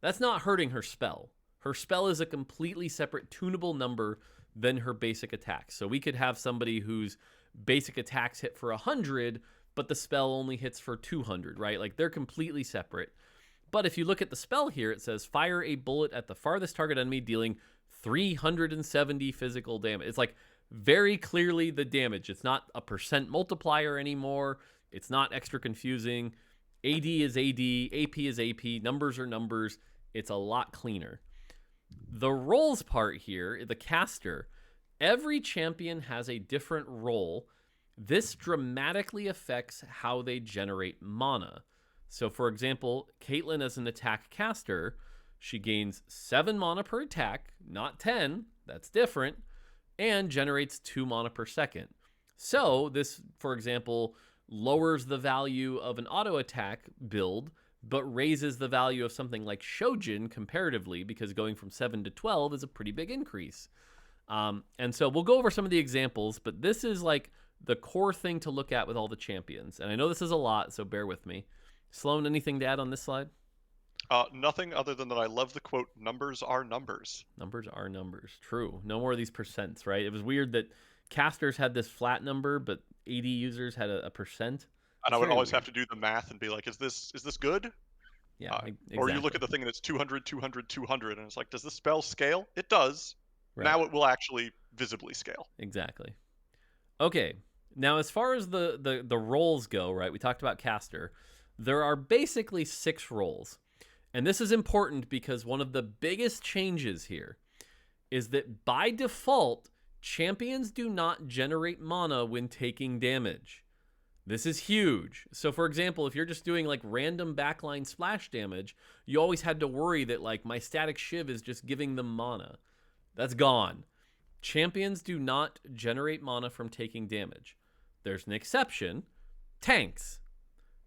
That's not hurting her spell. Her spell is a completely separate tunable number than her basic attacks. So we could have somebody whose basic attacks hit for 100, but the spell only hits for 200, right? Like, they're completely separate. But if you look at the spell here, it says fire a bullet at the farthest target enemy, dealing 370 physical damage. It's like very clearly the damage. It's not a percent multiplier anymore. It's not extra confusing. AD is AD, AP is AP, numbers are numbers. It's a lot cleaner. The roles part here, the caster, every champion has a different role. This dramatically affects how they generate mana. So for example, Caitlyn as an attack caster, she gains 7 mana per attack, not 10, that's different, and generates 2 mana per second. So this, for example, lowers the value of an auto attack build, but raises the value of something like Shojin comparatively, because going from 7 to 12 is a pretty big increase. And so we'll go over some of the examples, but this is like the core thing to look at with all the champions. And I know this is a lot, so bear with me. Sloan, anything to add on this slide? Nothing other than that I love the quote, "Numbers are numbers." Numbers are numbers. True. No more of these percents, right? It was weird that casters had this flat number, but AD users had a percent. And I would always have to do the math and be like, is this good? Yeah, exactly. Or you look at the thing and it's 200, 200, 200, and it's like, does this spell scale? It does. Right. Now it will actually visibly scale. Exactly. Okay. Now, as far as the roles go, right, we talked about caster. There are basically 6 roles. And this is important because one of the biggest changes here is that by default, champions do not generate mana when taking damage. This is huge. So for example, if you're just doing like random backline splash damage, you always had to worry that like my static shiv is just giving them mana. That's gone. Champions do not generate mana from taking damage. There's an exception. Tanks.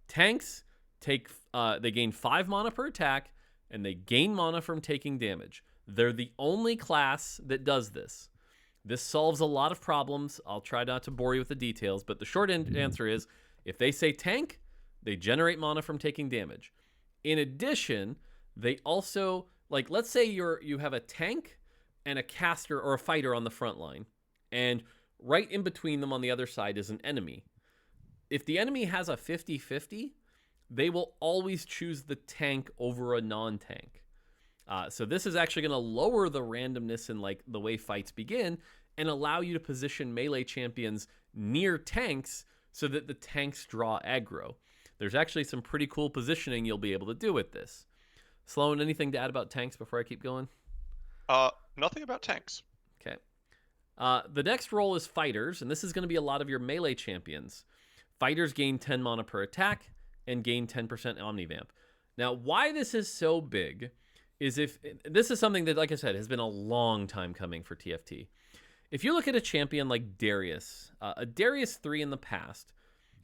Tanks they gain 5 mana per attack, and they gain mana from taking damage. They're the only class that does this. This solves a lot of problems. I'll try not to bore you with the details, but the short answer is, if they say tank, they generate mana from taking damage. In addition, they also, like, let's say you have a tank and a caster or a fighter on the front line, and right in between them on the other side is an enemy. If the enemy has a 50-50, they will always choose the tank over a non-tank. So this is actually going to lower the randomness in like the way fights begin and allow you to position melee champions near tanks so that the tanks draw aggro. There's actually some pretty cool positioning you'll be able to do with this. Sloan, anything to add about tanks before I keep going? Nothing about tanks. Okay. The next role is fighters, and this is going to be a lot of your melee champions. Fighters gain 10 mana per attack and gain 10% Omnivamp. Now, why this is so big is if this is something that, like I said, has been a long time coming for TFT. If you look at a champion like Darius, a Darius 3 in the past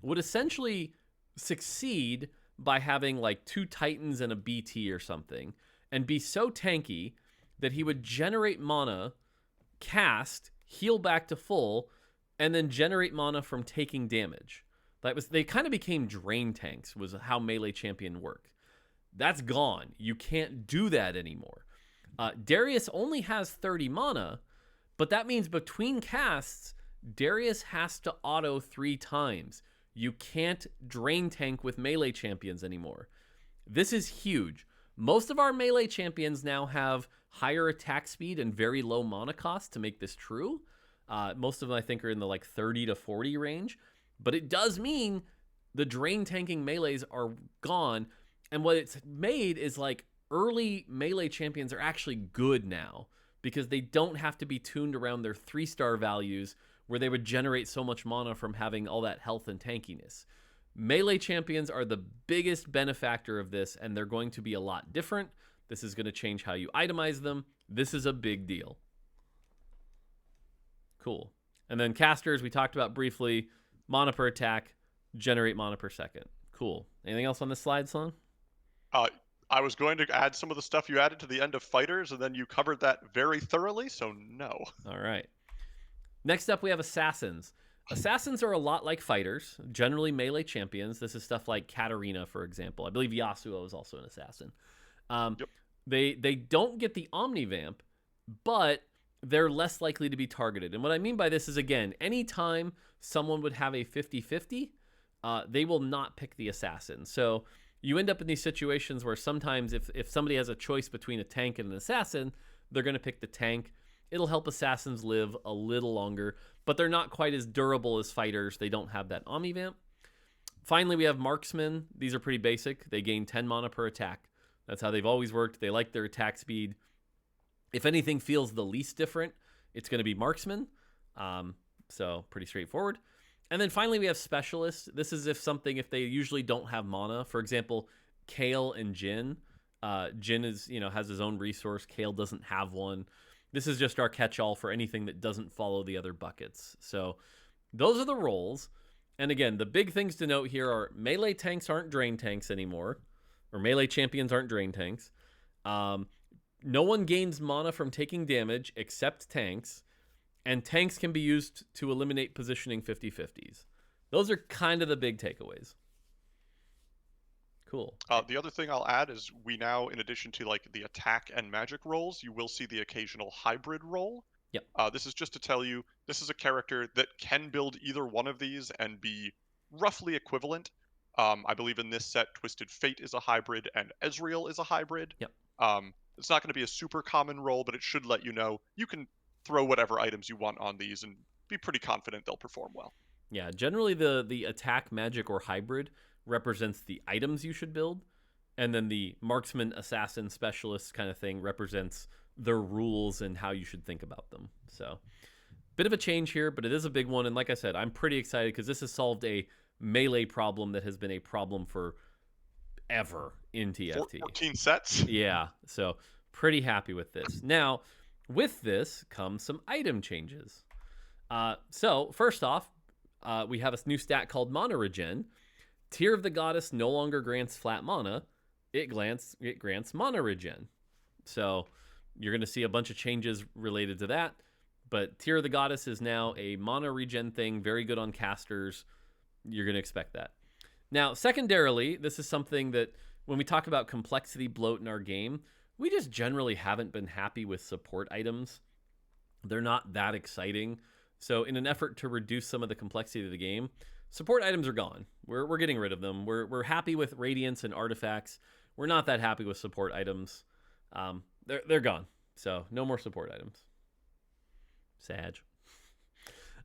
would essentially succeed by having like 2 Titans and a BT or something, and be so tanky that he would generate mana, cast, heal back to full, and then generate mana from taking damage. They kind of became drain tanks, was how melee champion worked. That's gone. You can't do that anymore. Darius only has 30 mana, but that means between casts, Darius has to auto 3 times. You can't drain tank with melee champions anymore. This is huge. Most of our melee champions now have higher attack speed and very low mana cost to make this true. Most of them, I think, are in the like 30 to 40 range. But it does mean the drain tanking melees are gone. And what it's made is like early melee champions are actually good now because they don't have to be tuned around their 3-star values where they would generate so much mana from having all that health and tankiness. Melee champions are the biggest benefactor of this, and they're going to be a lot different. This is going to change how you itemize them. This is a big deal. Cool. And then casters, we talked about briefly. Mana per attack, generate mana per second. Cool. Anything else on this slide, Sloan? I was going to add some of the stuff you added to the end of fighters, and then you covered that very thoroughly, so no. All right. Next up, we have assassins. Assassins are a lot like fighters, generally melee champions. This is stuff like Katarina, for example. I believe Yasuo is also an assassin. Yep. They don't get the Omnivamp, but they're less likely to be targeted. And what I mean by this is, again, anytime someone would have a 50-50, they will not pick the assassin. So you end up in these situations where sometimes if somebody has a choice between a tank and an assassin, they're going to pick the tank. It'll help assassins live a little longer, but they're not quite as durable as fighters. They don't have that Omnivamp. Finally, we have marksmen. These are pretty basic. They gain 10 mana per attack. That's how they've always worked. They like their attack speed. If anything feels the least different, it's going to be marksmen. So pretty straightforward. And then finally, we have specialists. This is if they usually don't have mana. For example, Kale and Jhin. Jhin is, has his own resource. Kale doesn't have one. This is just our catch-all for anything that doesn't follow the other buckets. So those are the roles. And again, the big things to note here are melee tanks aren't drain tanks anymore, or melee champions aren't drain tanks. No one gains mana from taking damage except tanks, and tanks can be used to eliminate positioning 50-50s. Those are kind of the big takeaways. Cool. The other thing I'll add is we now, in addition to like the attack and magic roles, you will see the occasional hybrid role. Yep. This is just to tell you, this is a character that can build either one of these and be roughly equivalent. I believe in this set, Twisted Fate is a hybrid and Ezreal is a hybrid. Yep. It's not going to be a super common role, but it should let you know you can throw whatever items you want on these and be pretty confident they'll perform well. Yeah, generally the attack, magic, or hybrid represents the items you should build, and then the marksman, assassin, specialist kind of thing represents their rules and how you should think about them. So bit of a change here, but it is a big one. And like I said, I'm pretty excited because this has solved a melee problem that has been a problem for ever in TFT. 14 sets? Yeah, so pretty happy with this. Now, with this comes some item changes. So first off, we have a new stat called Mana Regen. Tear of the Goddess no longer grants flat mana. It grants Mana Regen. So you're going to see a bunch of changes related to that. But Tear of the Goddess is now a Mana Regen thing, very good on casters. You're going to expect that. Now, secondarily, this is something that when we talk about complexity bloat in our game, we just generally haven't been happy with support items. They're not that exciting. So in an effort to reduce some of the complexity of the game, support items are gone. We're getting rid of them. We're happy with Radiance and Artifacts. We're not that happy with support items. They're gone. So no more support items. Sag.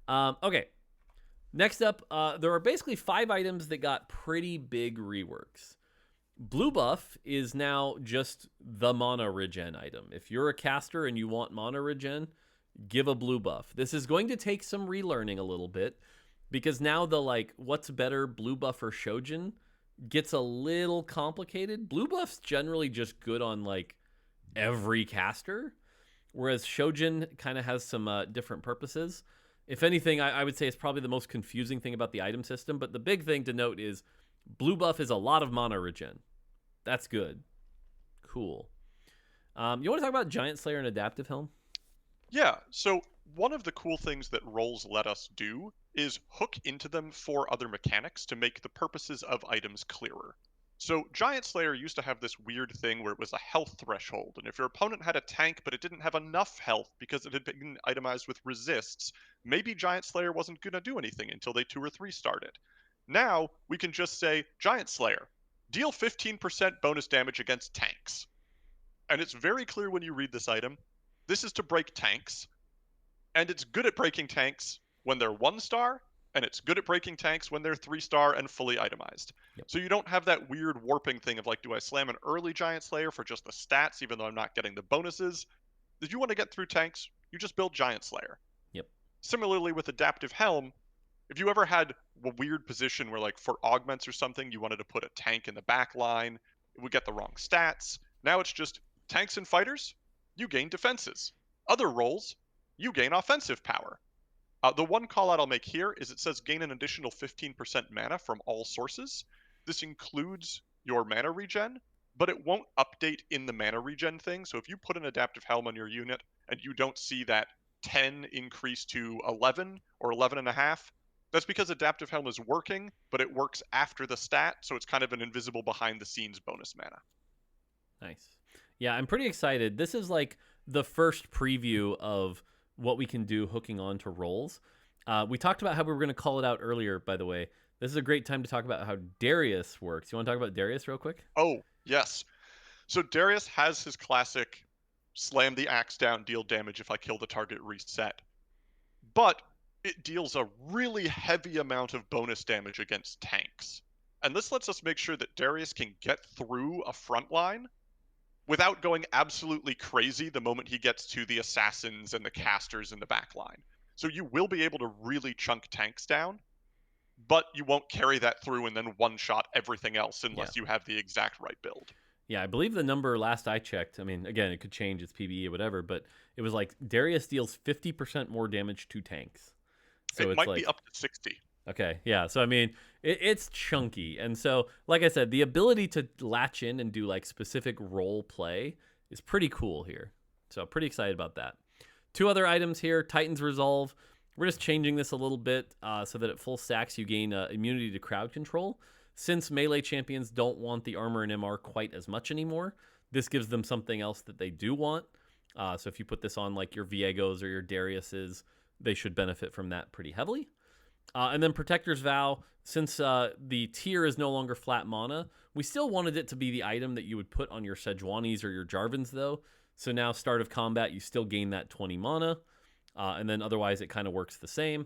Okay. Next up, there are basically 5 items that got pretty big reworks. Blue buff is now just the Mana Regen item. If you're a caster and you want Mana Regen, give a blue buff. This is going to take some relearning a little bit, because now the like what's better, blue buff or Shojin, gets a little complicated. Blue buff's generally just good on like every caster, whereas Shojin kind of has some different purposes. If anything, I would say it's probably the most confusing thing about the item system, but the big thing to note is blue buff is a lot of mana regen. That's good. Cool. You want to talk about Giant Slayer and Adaptive Helm? Yeah, so one of the cool things that roles let us do is hook into them for other mechanics to make the purposes of items clearer. So Giant Slayer used to have this weird thing where it was a health threshold, and if your opponent had a tank but it didn't have enough health because it had been itemized with resists, maybe Giant Slayer wasn't going to do anything until they 2 or 3 started. Now we can just say, Giant Slayer, deal 15% bonus damage against tanks. And it's very clear when you read this item, this is to break tanks, and it's good at breaking tanks when they're 1-star, and it's good at breaking tanks when they're 3-star and fully itemized. Yep. So you don't have that weird warping thing of like, do I slam an early Giant Slayer for just the stats, even though I'm not getting the bonuses? If you want to get through tanks, you just build Giant Slayer. Yep. Similarly with Adaptive Helm, if you ever had a weird position where like for augments or something, you wanted to put a tank in the back line, it would get the wrong stats. Now it's just tanks and fighters, you gain defenses. Other roles, you gain offensive power. The one call out I'll make here is it says gain an additional 15% mana from all sources. This includes your mana regen, but it won't update in the mana regen thing. So if you put an Adaptive Helm on your unit and you don't see that 10 increase to 11 or 11.5, that's because Adaptive Helm is working, but it works after the stat, so it's kind of an invisible behind the scenes bonus mana. Nice. Yeah, I'm pretty excited. This is like the first preview of what we can do hooking on to roles. We talked about how we were going to call it out earlier, by the way. This is a great time to talk about how Darius works. You want to talk about Darius real quick? Oh, yes. So Darius has his classic slam the axe down, deal damage if I kill the target, reset. But it deals a really heavy amount of bonus damage against tanks. And this lets us make sure that Darius can get through a front line without going absolutely crazy the moment he gets to the assassins and the casters in the back line. So you will be able to really chunk tanks down, but you won't carry that through and then one-shot everything else unless you have the exact right build. Yeah, I believe the number last I checked, I mean, again, it could change, it's PBE or whatever, but it was like Darius deals 50% more damage to tanks. So it it's might like, be up to 60. Okay, yeah. So I mean, it's chunky, and so like I said, the ability to latch in and do like specific role play is pretty cool here. So pretty excited about that. 2 other items here: Titan's Resolve. We're just changing this a little bit so that at full stacks you gain immunity to crowd control. Since melee champions don't want the armor and MR quite as much anymore, this gives them something else that they do want. So if you put this on like your Viegos or your Dariuses, they should benefit from that pretty heavily. And then Protector's Vow, since the tier is no longer flat mana, we still wanted it to be the item that you would put on your Sejuanis or your Jarvans, though. So now, start of combat, you still gain that 20 mana, and then otherwise it kind of works the same.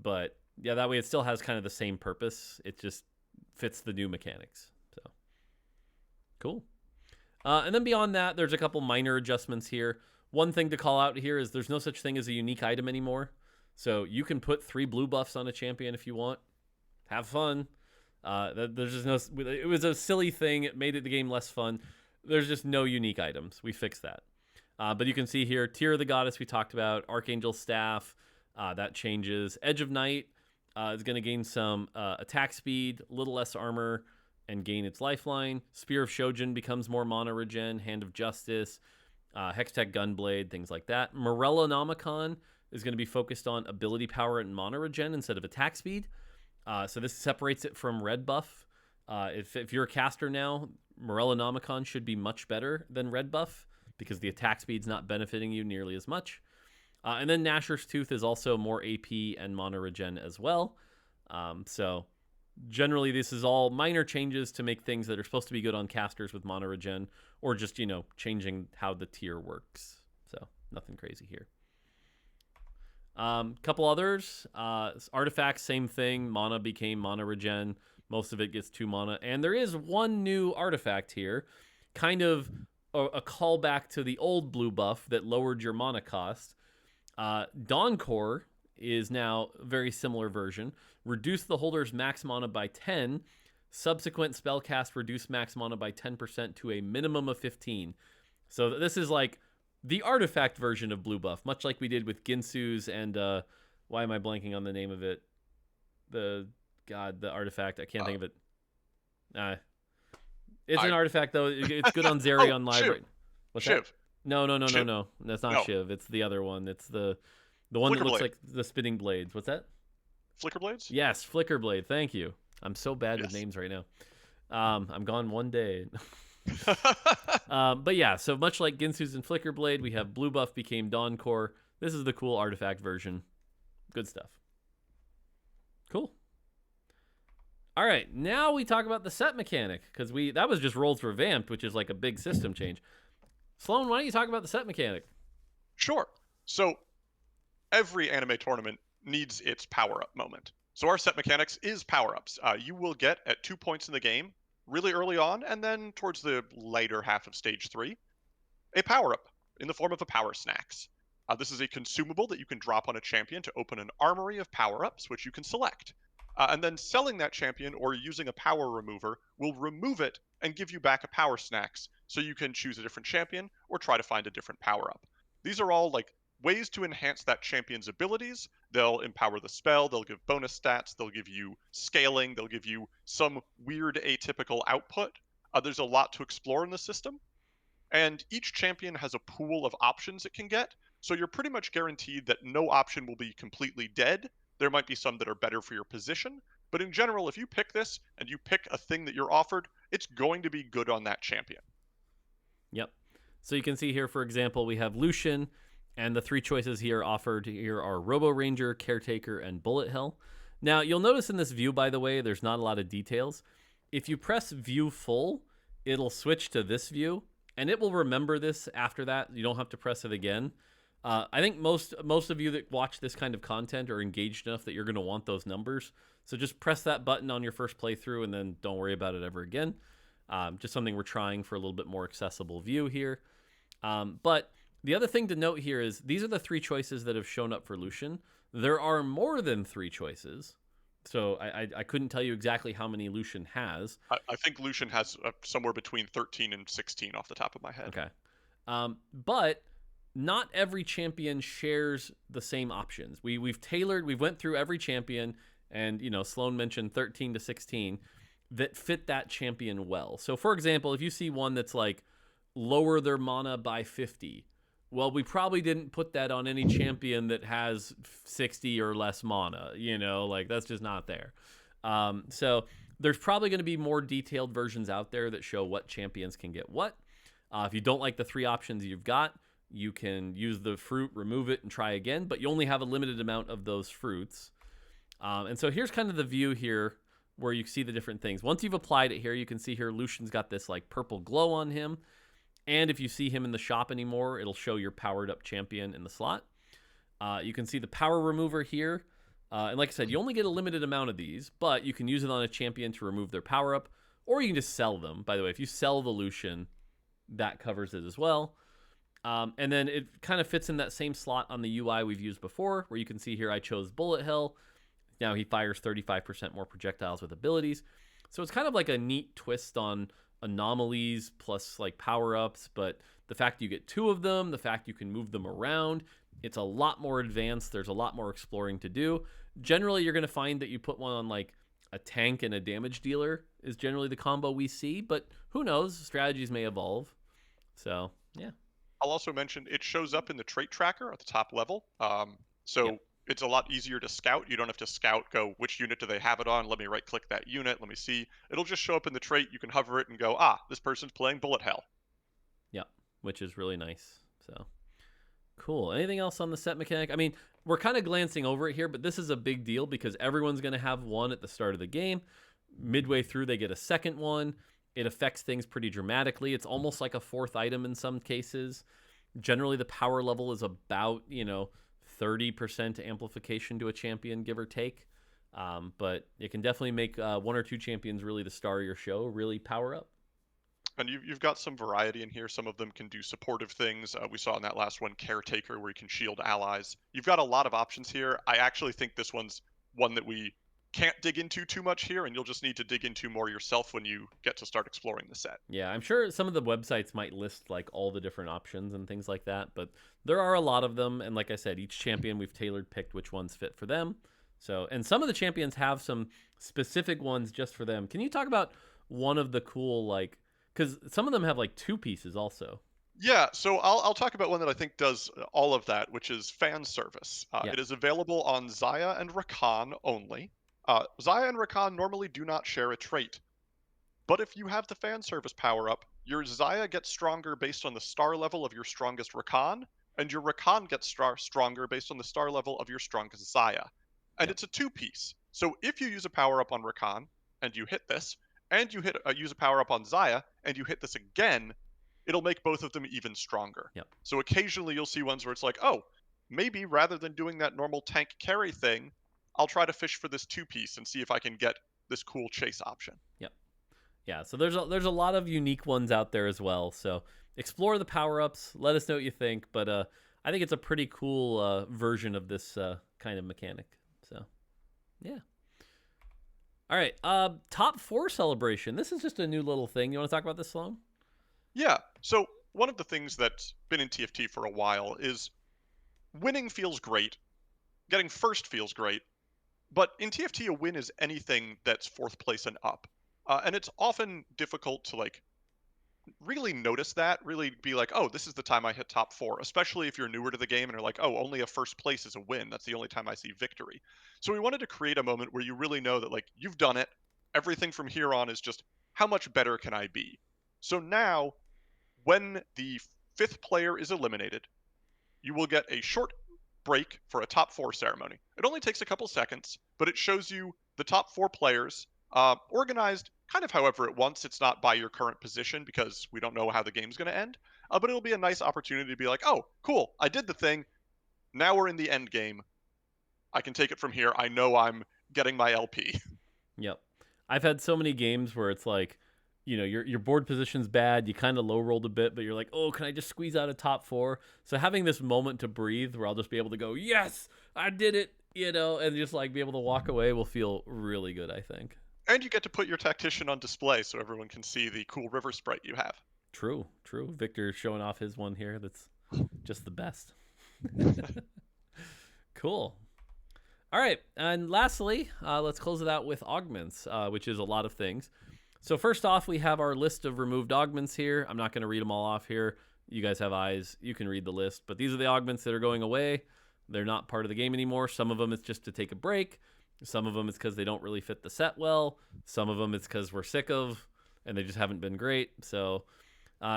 But yeah, that way it still has kind of the same purpose. It just fits the new mechanics. So cool. And then beyond that, there's a couple minor adjustments here. One thing to call out here is there's no such thing as a unique item anymore. So you can put 3 blue buffs on a champion if you want. Have fun. There's just no. It was a silly thing. It made the game less fun. There's just no unique items. We fixed that. But you can see here, Tear of the Goddess we talked about, Archangel Staff, that changes. Edge of Night is going to gain some attack speed, a little less armor, and gain its lifeline. Spear of Shojin becomes more mana regen. Hand of Justice, Hextech Gunblade, things like that. Morellonomicon is going to be focused on ability power and mana regen instead of attack speed. So this separates it from red buff. If you're a caster now, Morellonomicon should be much better than red buff because the attack speed's not benefiting you nearly as much. And then Nashor's Tooth is also more AP and mana regen as well. So generally this is all minor changes to make things that are supposed to be good on casters with mana regen, or just, changing how the tier works. So nothing crazy here. Couple others, artifacts, same thing. Mana became mana regen. Most of it gets 2 mana. And there is one new artifact here, kind of a callback to the old blue buff that lowered your mana cost. Dawn Core is now a very similar version. Reduce the holder's max mana by 10. Subsequent spell cast reduce max mana by 10% to a minimum of 15. So this is like the artifact version of blue buff, much like we did with Ginsu's and why am I blanking on the name of it? The artifact. I can't think of it. It's an artifact though. It's good on Zerion Live. Shiv. Right? What's Shiv. that? No. Shiv. That's not No. Shiv. It's the other one. It's the one Flicker that looks Blade. like the spinning blades. What's that? Flicker blades? Yes, Flicker Blade. Thank you. I'm so bad with Yes. names right now. I'm gone one day. But yeah, so much like Ginsu's and Flicker Blade, we have blue buff became Dawn Core. This is the cool artifact version. Good stuff. Cool. All right, now we talk about the set mechanic because that was just Rolls Revamped, which is like a big system change. Sloan, why don't you talk about the set mechanic? Sure. So every anime tournament needs its power-up moment. So our set mechanics is power-ups. You will get at 2 points in the game, really early on, and then towards the later half of stage 3, a power-up in the form of a power snacks. This is a consumable that you can drop on a champion to open an armory of power-ups, which you can select. And then selling that champion or using a power remover will remove it and give you back a power snacks, so you can choose a different champion or try to find a different power-up. These are all like ways to enhance that champion's abilities. They'll empower the spell, they'll give bonus stats, they'll give you scaling, they'll give you some weird atypical output. There's a lot to explore in the system. And each champion has a pool of options it can get, so you're pretty much guaranteed that no option will be completely dead. There might be some that are better for your position, but in general, if you pick this and you pick a thing that you're offered, it's going to be good on that champion. Yep. So you can see here, for example, we have Lucian, and the 3 choices here offered here are Robo Ranger, Caretaker, and Bullet Hell. Now, you'll notice in this view, by the way, there's not a lot of details. If you press View Full, it'll switch to this view, and it will remember this after that. You don't have to press it again. I think most of you that watch this kind of content are engaged enough that you're going to want those numbers. So just press that button on your first playthrough and then don't worry about it ever again. Just something we're trying for a little bit more accessible view here. But the other thing to note here is these are the 3 choices that have shown up for Lucian. There are more than 3 choices. So I couldn't tell you exactly how many Lucian has. I think Lucian has somewhere between 13 and 16 off the top of my head. Okay. But not every champion shares the same options. We went through every champion, and Sloan mentioned 13 to 16 that fit that champion well. So for example, if you see one that's like lower their mana by 50, well, we probably didn't put that on any champion that has 60 or less mana, like that's just not there. So there's probably going to be more detailed versions out there that show what champions can get what. If you don't like the 3 options you've got, you can use the fruit, remove it, and try again, but you only have a limited amount of those fruits. And so here's kind of the view here where you see the different things. Once you've applied it here, you can see here Lucian's got this like purple glow on him. And if you see him in the shop anymore, it'll show your powered up champion in the slot. You can see the power remover here. And like I said, you only get a limited amount of these, but you can use it on a champion to remove their power up, or you can just sell them. By the way, if you sell the Lucian, that covers it as well. And then it kind of fits in that same slot on the UI we've used before, where you can see here I chose Bullet Hell. Now he fires 35% more projectiles with abilities. So it's kind of like a neat twist on anomalies plus like power-ups, but the fact you get 2 of them, the fact you can move them around, it's a lot more advanced. There's a lot more exploring to do. Generally, you're going to find that you put one on like a tank and a damage dealer is generally the combo we see, but who knows? Strategies may evolve. So, yeah. I'll also mention it shows up in the trait tracker at the top level. So it's a lot easier to scout. You don't have to scout, go, which unit do they have it on? Let me right click that unit. Let me see. It'll just show up in the trait. You can hover it and go, this person's playing Bullet Hell. Yeah, which is really nice. So cool. Anything else on the set mechanic? I mean, we're kind of glancing over it here, but this is a big deal because everyone's going to have one at the start of the game. Midway through, they get a second one. It affects things pretty dramatically. It's almost like a 4th item in some cases. Generally, the power level is about, 30% amplification to a champion, give or take. But it can definitely make 1 or 2 champions really the star of your show, really power up. And you've got some variety in here. Some of them can do supportive things. We saw in that last one, Caretaker, where you can shield allies. You've got a lot of options here. I actually think this one's one that we can't dig into too much here, and you'll just need to dig into more yourself when you get to start exploring the set. Yeah, I'm sure some of the websites might list like all the different options and things like that, but there are a lot of them. And like I said, each champion we've tailored picked which ones fit for them. So, and some of the champions have some specific ones just for them. Can you talk about one of the cool, like, because some of them have like two pieces also? Yeah, so I'll talk about one that I think does all of that, which is fan service. Yeah, It is available on Xayah and Rakan only. Xayah and Rakan normally do not share a trait, but if you have the fan service power up, your Xayah gets stronger based on the star level of your strongest Rakan, and your Rakan gets stronger based on the star level of your strongest Xayah. And yeah, it's a two-piece. So if you use a power up on Rakan and you hit this, and you use a power up on Xayah and you hit this again, it'll make both of them even stronger. yeah, So occasionally you'll see ones where it's like, oh, maybe rather than doing that normal tank carry thing, I'll try to fish for this two-piece and see if I can get this cool chase option. yeah. Yeah, so there's a lot of unique ones out there as well. So explore the power ups. Let us know what you think. But I think it's a pretty cool version of this kind of mechanic. So yeah. All right. Top four celebration. This is just a new little thing. You want to talk about this, Sloan? Yeah, so one of the things that's been in TFT for a while is winning feels great, getting first feels great, but in TFT a win is anything that's fourth place and up. And it's often difficult to like really notice that, really be like, oh, this is the time I hit top four, especially if you're newer to the game and are like, oh, only a first place is a win. That's the only time I see victory. So we wanted to create a moment where you really know that like you've done it. Everything from here on is just how much better can I be? So now when the fifth player is eliminated, you will get a short break for a top four ceremony. It only takes a couple seconds, but it shows you the top four players organized kind of however it wants. It's not by your current position because we don't know how the game's going to end, but it'll be a nice opportunity to be like, oh, cool, I did the thing. Now we're in the end game. I can take it from here. I know I'm getting my LP. Yep. I've had so many games where it's like, your board position's bad. You kind of low rolled a bit, but you're like, oh, can I just squeeze out a top four? So having this moment to breathe where I'll just be able to go, yes, I did it, and just like be able to walk away will feel really good, I think. And you get to put your tactician on display so everyone can see the cool river sprite you have. True, true. Victor showing off his one here. That's just the best. Cool. All right. And lastly, let's close it out with augments, which is a lot of things. So first off, we have our list of removed augments here. I'm not going to read them all off here. You guys have eyes. You can read the list. But these are the augments that are going away. They're not part of the game anymore. Some of them it's just to take a break. Some of them it's because they don't really fit the set well. Some of them it's because we're sick of and they just haven't been great. So,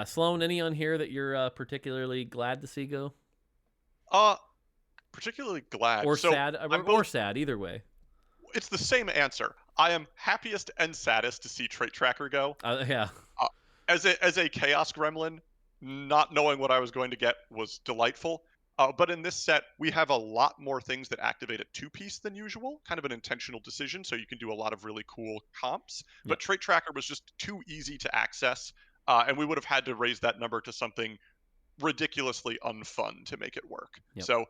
Sloan, any on here that you're particularly glad to see go? Particularly glad. Or so sad? Or sad, either way. It's the same answer. I am happiest and saddest to see Trait Tracker go. Yeah. As a Chaos Gremlin, not knowing what I was going to get was delightful. But in this set, we have a lot more things that activate at two-piece than usual, kind of an intentional decision, so you can do a lot of really cool comps. Yep. But Trait Tracker was just too easy to access, and we would have had to raise that number to something ridiculously unfun to make it work. Yep. So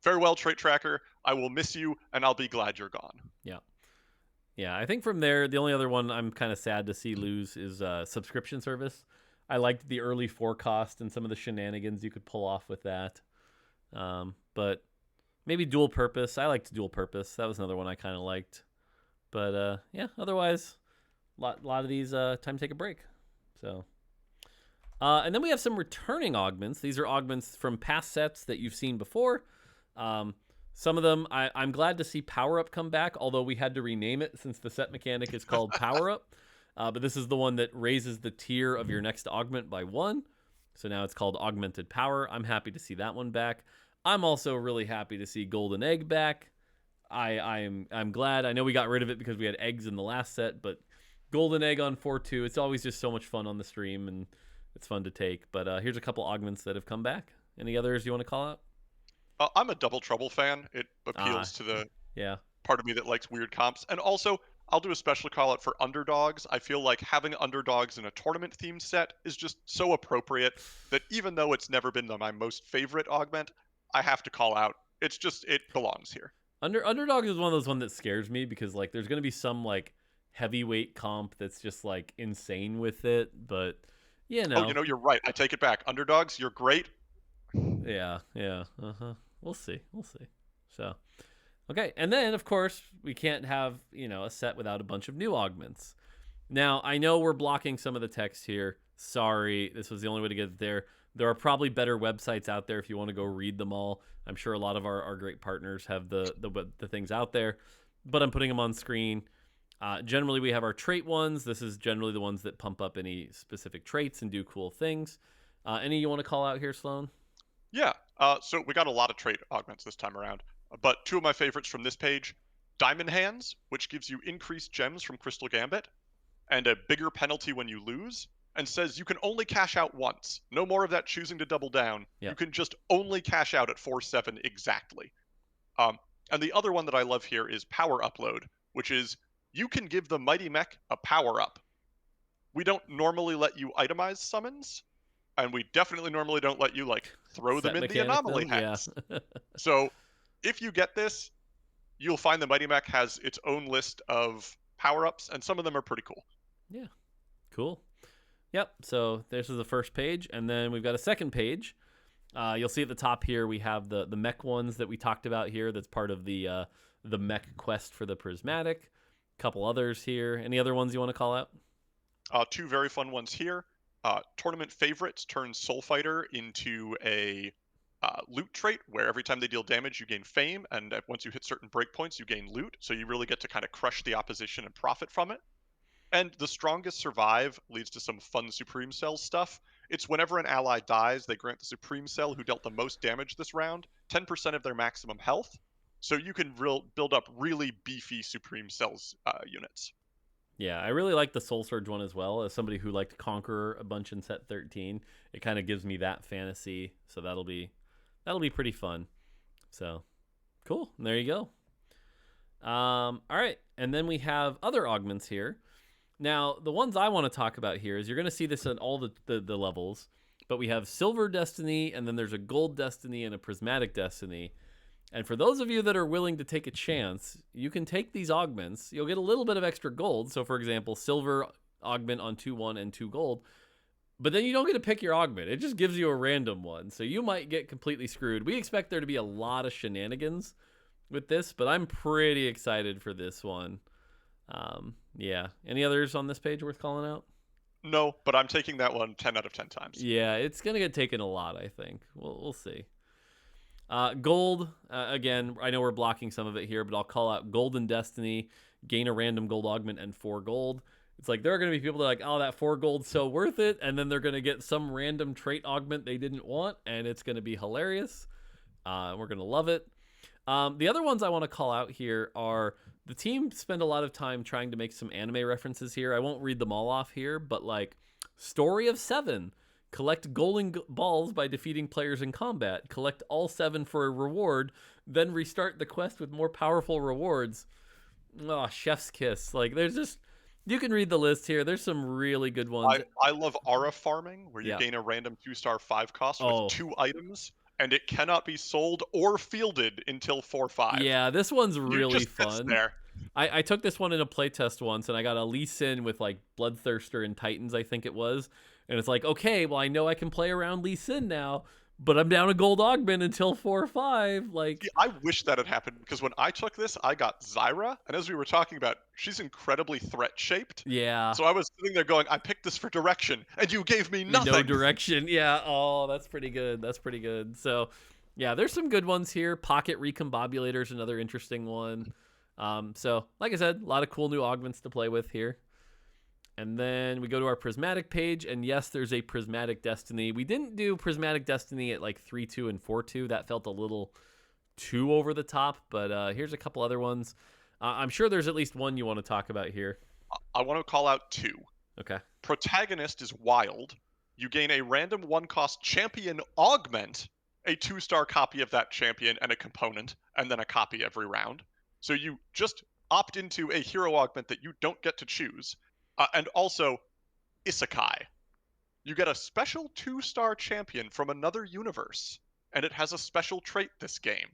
farewell, Trait Tracker. I will miss you, and I'll be glad you're gone. Yeah. Yeah, I think from there, the only other one I'm kind of sad to see lose is subscription service. I liked the early forecast and some of the shenanigans you could pull off with that. But maybe dual purpose. I liked dual purpose. That was another one I kind of liked. But yeah, otherwise, a lot of these time to take a break. So, and then we have some returning augments. These are augments from past sets that you've seen before. Some of them, I'm glad to see Power Up come back, although we had to rename it since the set mechanic is called Power Up. But this is the one that raises the tier of your next augment by 1. So now it's called Augmented Power. I'm happy to see that one back. I'm also really happy to see Golden Egg back. I'm glad. I know we got rid of it because we had eggs in the last set, but Golden Egg on 4-2, it's always just so much fun on the stream, and it's fun to take. But here's a couple augments that have come back. Any others you want to call out? I'm a Double Trouble fan. It appeals to the yeah part of me that likes weird comps. And also, I'll do a special call out for underdogs. I feel like having underdogs in a tournament themed set is just so appropriate that even though it's never been my most favorite augment, I have to call out. It's just it belongs here. Underdog is one of those one that scares me because like there's gonna be some like heavyweight comp that's just like insane with it, but you Oh, know, you're right. I take it back. Underdogs, you're great. yeah, we'll see, So, okay, and then of course we can't have a set without a bunch of new augments. Now I know we're blocking some of the text here. Sorry, this was the only way to get it there. There are probably better websites out there if you want to go read them all. I'm sure a lot of our great partners have the things out there, but I'm putting them on screen. Generally, we have our trait ones. This is generally the ones that pump up any specific traits and do cool things. Any you want to call out here, Sloan? Yeah. So we got a lot of trait augments this time around, but two of my favorites from this page: Diamond Hands, which gives you increased gems from Crystal Gambit, and a bigger penalty when you lose, and says you can only cash out once. No more of that choosing to double down. You Yep. can just only cash out at 4/7 exactly. And the other one that I love here is Power Upload, which is you can give the Mighty Mech a power up. We don't normally let you itemize summons, and we definitely normally don't let you like throw them Set in the mechanic anomaly them? Yeah. hex. So if you get this, you'll find the Mighty Mech has its own list of power-ups, and some of them are pretty cool. Yeah. Cool. Yep. So this is the first page, and then we've got a second page. You'll see at the top here we have the mech ones that we talked about here. That's part of the mech quest for the prismatic. Couple others here. Any other ones you want to call out? Two very fun ones here. Tournament favorites turn Soul Fighter into a loot trait, where every time they deal damage, you gain fame, and once you hit certain breakpoints, you gain loot. So you really get to kind of crush the opposition and profit from it. And the strongest survive leads to some fun Supreme Cell stuff. It's whenever an ally dies, they grant the Supreme Cell who dealt the most damage this round 10% of their maximum health. So you can build up really beefy Supreme Cells units. Yeah, I really like the Soul Surge one as well. As somebody who liked Conqueror a bunch in set 13, it kind of gives me that fantasy. So that'll be pretty fun. So cool. And there you go. All right, and then we have other augments here. Now, the ones I want to talk about here is you're going to see this on all the levels, but we have Silver Destiny, and then there's a Gold Destiny and a Prismatic Destiny. And for those of you that are willing to take a chance, you can take these augments. You'll get a little bit of extra gold. So, for example, Silver augment on 2/1 and 2 gold. But then you don't get to pick your augment. It just gives you a random one. So you might get completely screwed. We expect there to be a lot of shenanigans with this, but I'm pretty excited for this one. Yeah. Any others on this page worth calling out? No, but I'm taking that one 10 out of 10 times. Yeah, it's going to get taken a lot, I think. We'll see. Gold, again, I know we're blocking some of it here, but I'll call out Golden Destiny, gain a random gold augment and 4 gold. It's like there are going to be people that are like, oh, that 4 gold's so worth it, and then they're going to get some random trait augment they didn't want, and it's going to be hilarious. We're going to love it. The other ones I want to call out here are the team spend a lot of time trying to make some anime references here. I won't read them all off here, but like Story of 7. Collect golden balls by defeating players in combat. Collect all 7 for a reward, then restart the quest with more powerful rewards. Oh, chef's kiss. Like, there's just... You can read the list here. There's some really good ones. I love aura farming, where you gain a random 2-star 5 cost with 2 items, and it cannot be sold or fielded until 4/5. Yeah, this one's really fun. There. I took this one in a playtest once, and I got a Lee Sin with, like, Bloodthirster and Titans, I think it was. And it's like, okay, well, I know I can play around Lee Sin now, but I'm down a gold augment until 4 or 5. Like, I wish that had happened, because when I took this, I got Zyra, and as we were talking about, she's incredibly threat-shaped. yeah. So I was sitting there going, I picked this for direction, and you gave me nothing. No direction. Yeah. Oh, that's pretty good. That's pretty good. So, yeah, there's some good ones here. Pocket Recombobulator is another interesting one. So, like I said, a lot of cool new augments to play with here. And then we go to our Prismatic page, and yes, there's a Prismatic Destiny. We didn't do Prismatic Destiny at like 3/2 and 4/2. That felt a little too over the top, but here's a couple other ones. I'm sure there's at least one you want to talk about here. I want to call out 2. Okay. Protagonist is wild. You gain a random 1-cost champion augment, a 2-star copy of that champion and a component, and then a copy every round. So you just opt into a hero augment that you don't get to choose. And also, Isekai. You get a special 2-star champion from another universe, and it has a special trait this game.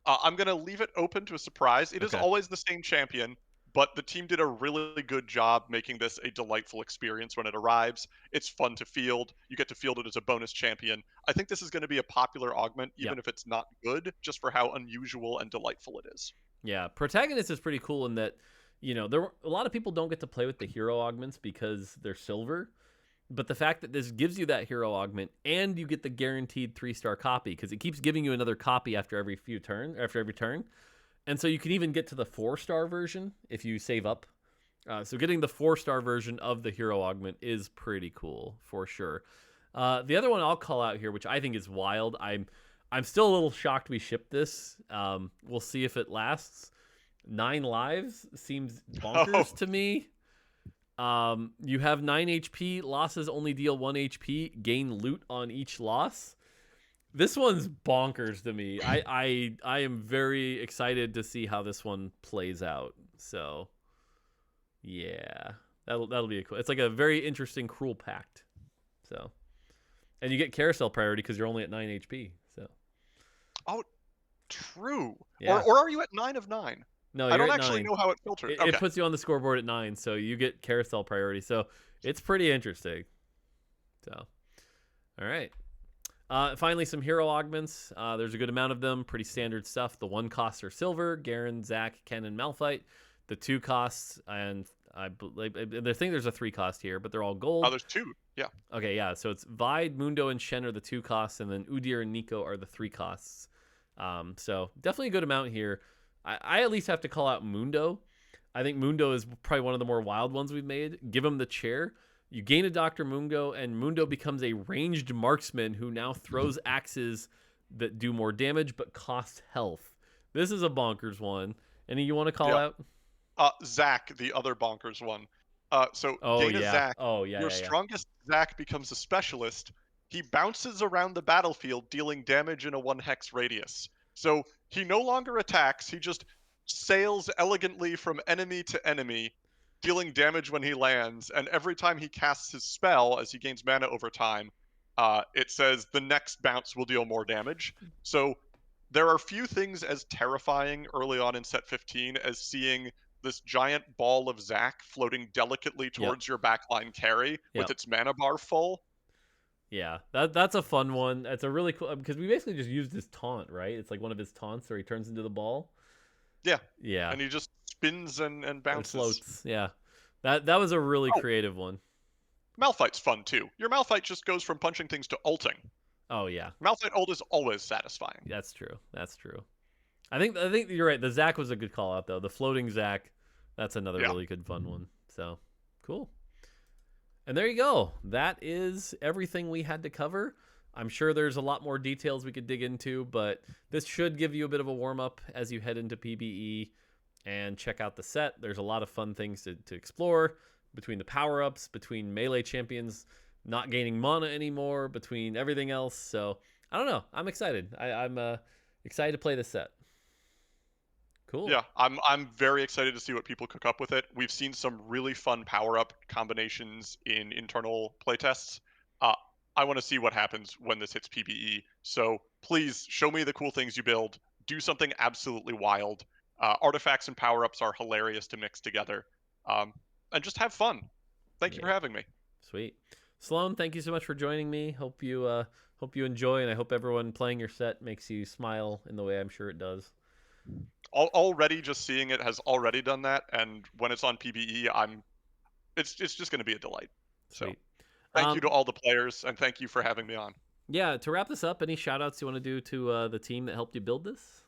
I'm going to leave it open to a surprise. It is Okay. always the same champion, but the team did a really good job making this a delightful experience when it arrives. It's fun to field. You get to field it as a bonus champion. I think this is going to be a popular augment, Yeah. even if it's not good, just for how unusual and delightful it is. Yeah. Protagonist is pretty cool in that, a lot of people don't get to play with the hero augments because they're silver. But the fact that this gives you that hero augment and you get the guaranteed 3-star copy because it keeps giving you another copy after every turn. And so you can even get to the 4-star version if you save up. So getting the 4-star version of the hero augment is pretty cool for sure. The other one I'll call out here, which I think is wild. I'm still a little shocked we shipped this. We'll see if it lasts. 9 lives seems bonkers to me. You have 9 HP. Losses only deal 1 HP. Gain loot on each loss. This one's bonkers to me. I am very excited to see how this one plays out. So, yeah, that'll be cool. It's like a very interesting cruel pact. So, and you get carousel priority because you're only at 9 HP. So, Oh, true. yeah. Or are you at 9 of 9? No, I you're don't at actually 9. know how it filters. It, Okay. it puts you on the scoreboard at 9, so you get carousel priority. So it's pretty interesting. So, all right. Finally, some hero augments. There's a good amount of them. Pretty standard stuff. The 1 costs are silver. Garen, Zac, Ken, and Malphite. The 2 costs, and I think there's a 3 cost here, but they're all gold. Oh, there's 2. Yeah. Okay, yeah. So it's Vide, Mundo, and Shen are the 2 costs, and then Udyr and Nico are the 3 costs. So definitely a good amount here. I at least have to call out Mundo. I think Mundo is probably one of the more wild ones we've made. Give him the chair. You gain a Dr. Mundo, and Mundo becomes a ranged marksman who now throws axes that do more damage but cost health. This is a bonkers one. Any you want to call out? Zac, the other bonkers one. So gain a Zac. Your Yeah. strongest Zac becomes a specialist. He bounces around the battlefield, dealing damage in a 1 hex radius. So he no longer attacks. He just sails elegantly from enemy to enemy, dealing damage when he lands. And every time he casts his spell, as he gains mana over time, it says the next bounce will deal more damage. So there are few things as terrifying early on in set 15 as seeing this giant ball of Zac floating delicately towards your backline carry with its mana bar full. Yeah, that's a fun one. That's a really cool because we basically just used his taunt, right? It's like one of his taunts where he turns into the ball. Yeah. Yeah. And he just spins and bounces. Floats. Yeah. That was a really creative one. Malphite's fun too. Your Malphite just goes from punching things to ulting. Oh yeah. Malphite ult is always satisfying. That's true. I think you're right. The Zac was a good call out though. The floating Zac, that's another really good fun one. So cool. And there you go. That is everything we had to cover. I'm sure there's a lot more details we could dig into, but this should give you a bit of a warm-up as you head into PBE and check out the set. There's a lot of fun things to explore between the power-ups, between melee champions not gaining mana anymore, between everything else. So, I don't know. I'm excited. I'm excited to play this set. Cool. Yeah, I'm very excited to see what people cook up with it. We've seen some really fun power-up combinations in internal playtests. I want to see what happens when this hits PBE. So please show me the cool things you build. Do something absolutely wild. Artifacts and power-ups are hilarious to mix together. And just have fun. Thank you for having me. Sweet. Sloan, thank you so much for joining me. Hope you enjoy, and I hope everyone playing your set makes you smile in the way I'm sure it does. Already just seeing it has already done that, and when it's on PBE, it's just going to be a delight. Sweet. So thank you to all the players, and thank you for having me on. Yeah, to wrap this up, any shout outs you want to do to the team that helped you build this?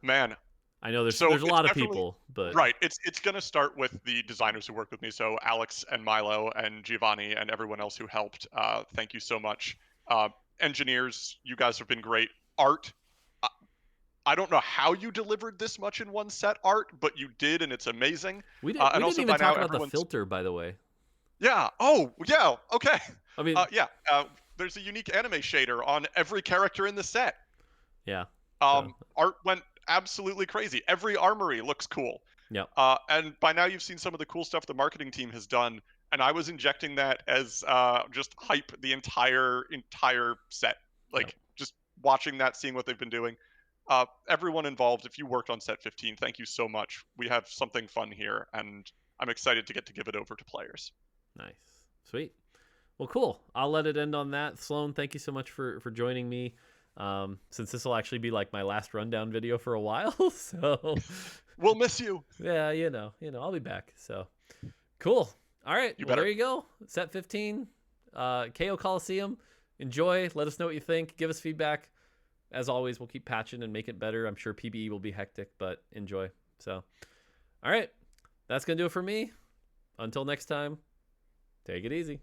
Man. I know there's a lot of people, but right, it's going to start with the designers who worked with me. So Alex and Milo and Giovanni and everyone else who helped. Thank you so much. Engineers, you guys have been great. Art, I don't know how you delivered this much in one set, Art, but you did, and it's amazing. We didn't even talk about the filter, by the way. Yeah. Oh, yeah. Okay. I mean, there's a unique anime shader on every character in the set. Yeah. Art went absolutely crazy. Every armory looks cool. Yep. And by now you've seen some of the cool stuff the marketing team has done, and I was injecting that as just hype the entire set. Yep. Like just watching that, seeing what they've been doing. Everyone involved, if you worked on set 15, thank you so much. We have something fun here, and I'm excited to get to give it over to players. Nice. Sweet. Well, cool. I'll let it end on that. Sloan, thank you so much for joining me. Since this will actually be like my last rundown video for a while, so We'll miss you. yeah, I'll be back. So cool. All right. You Well, better. there you go. Set 15, KO Coliseum. Enjoy. Let us know what you think. Give us feedback. As always, we'll keep patching and make it better. I'm sure PBE will be hectic, but enjoy. So, all right. That's going to do it for me. Until next time, take it easy.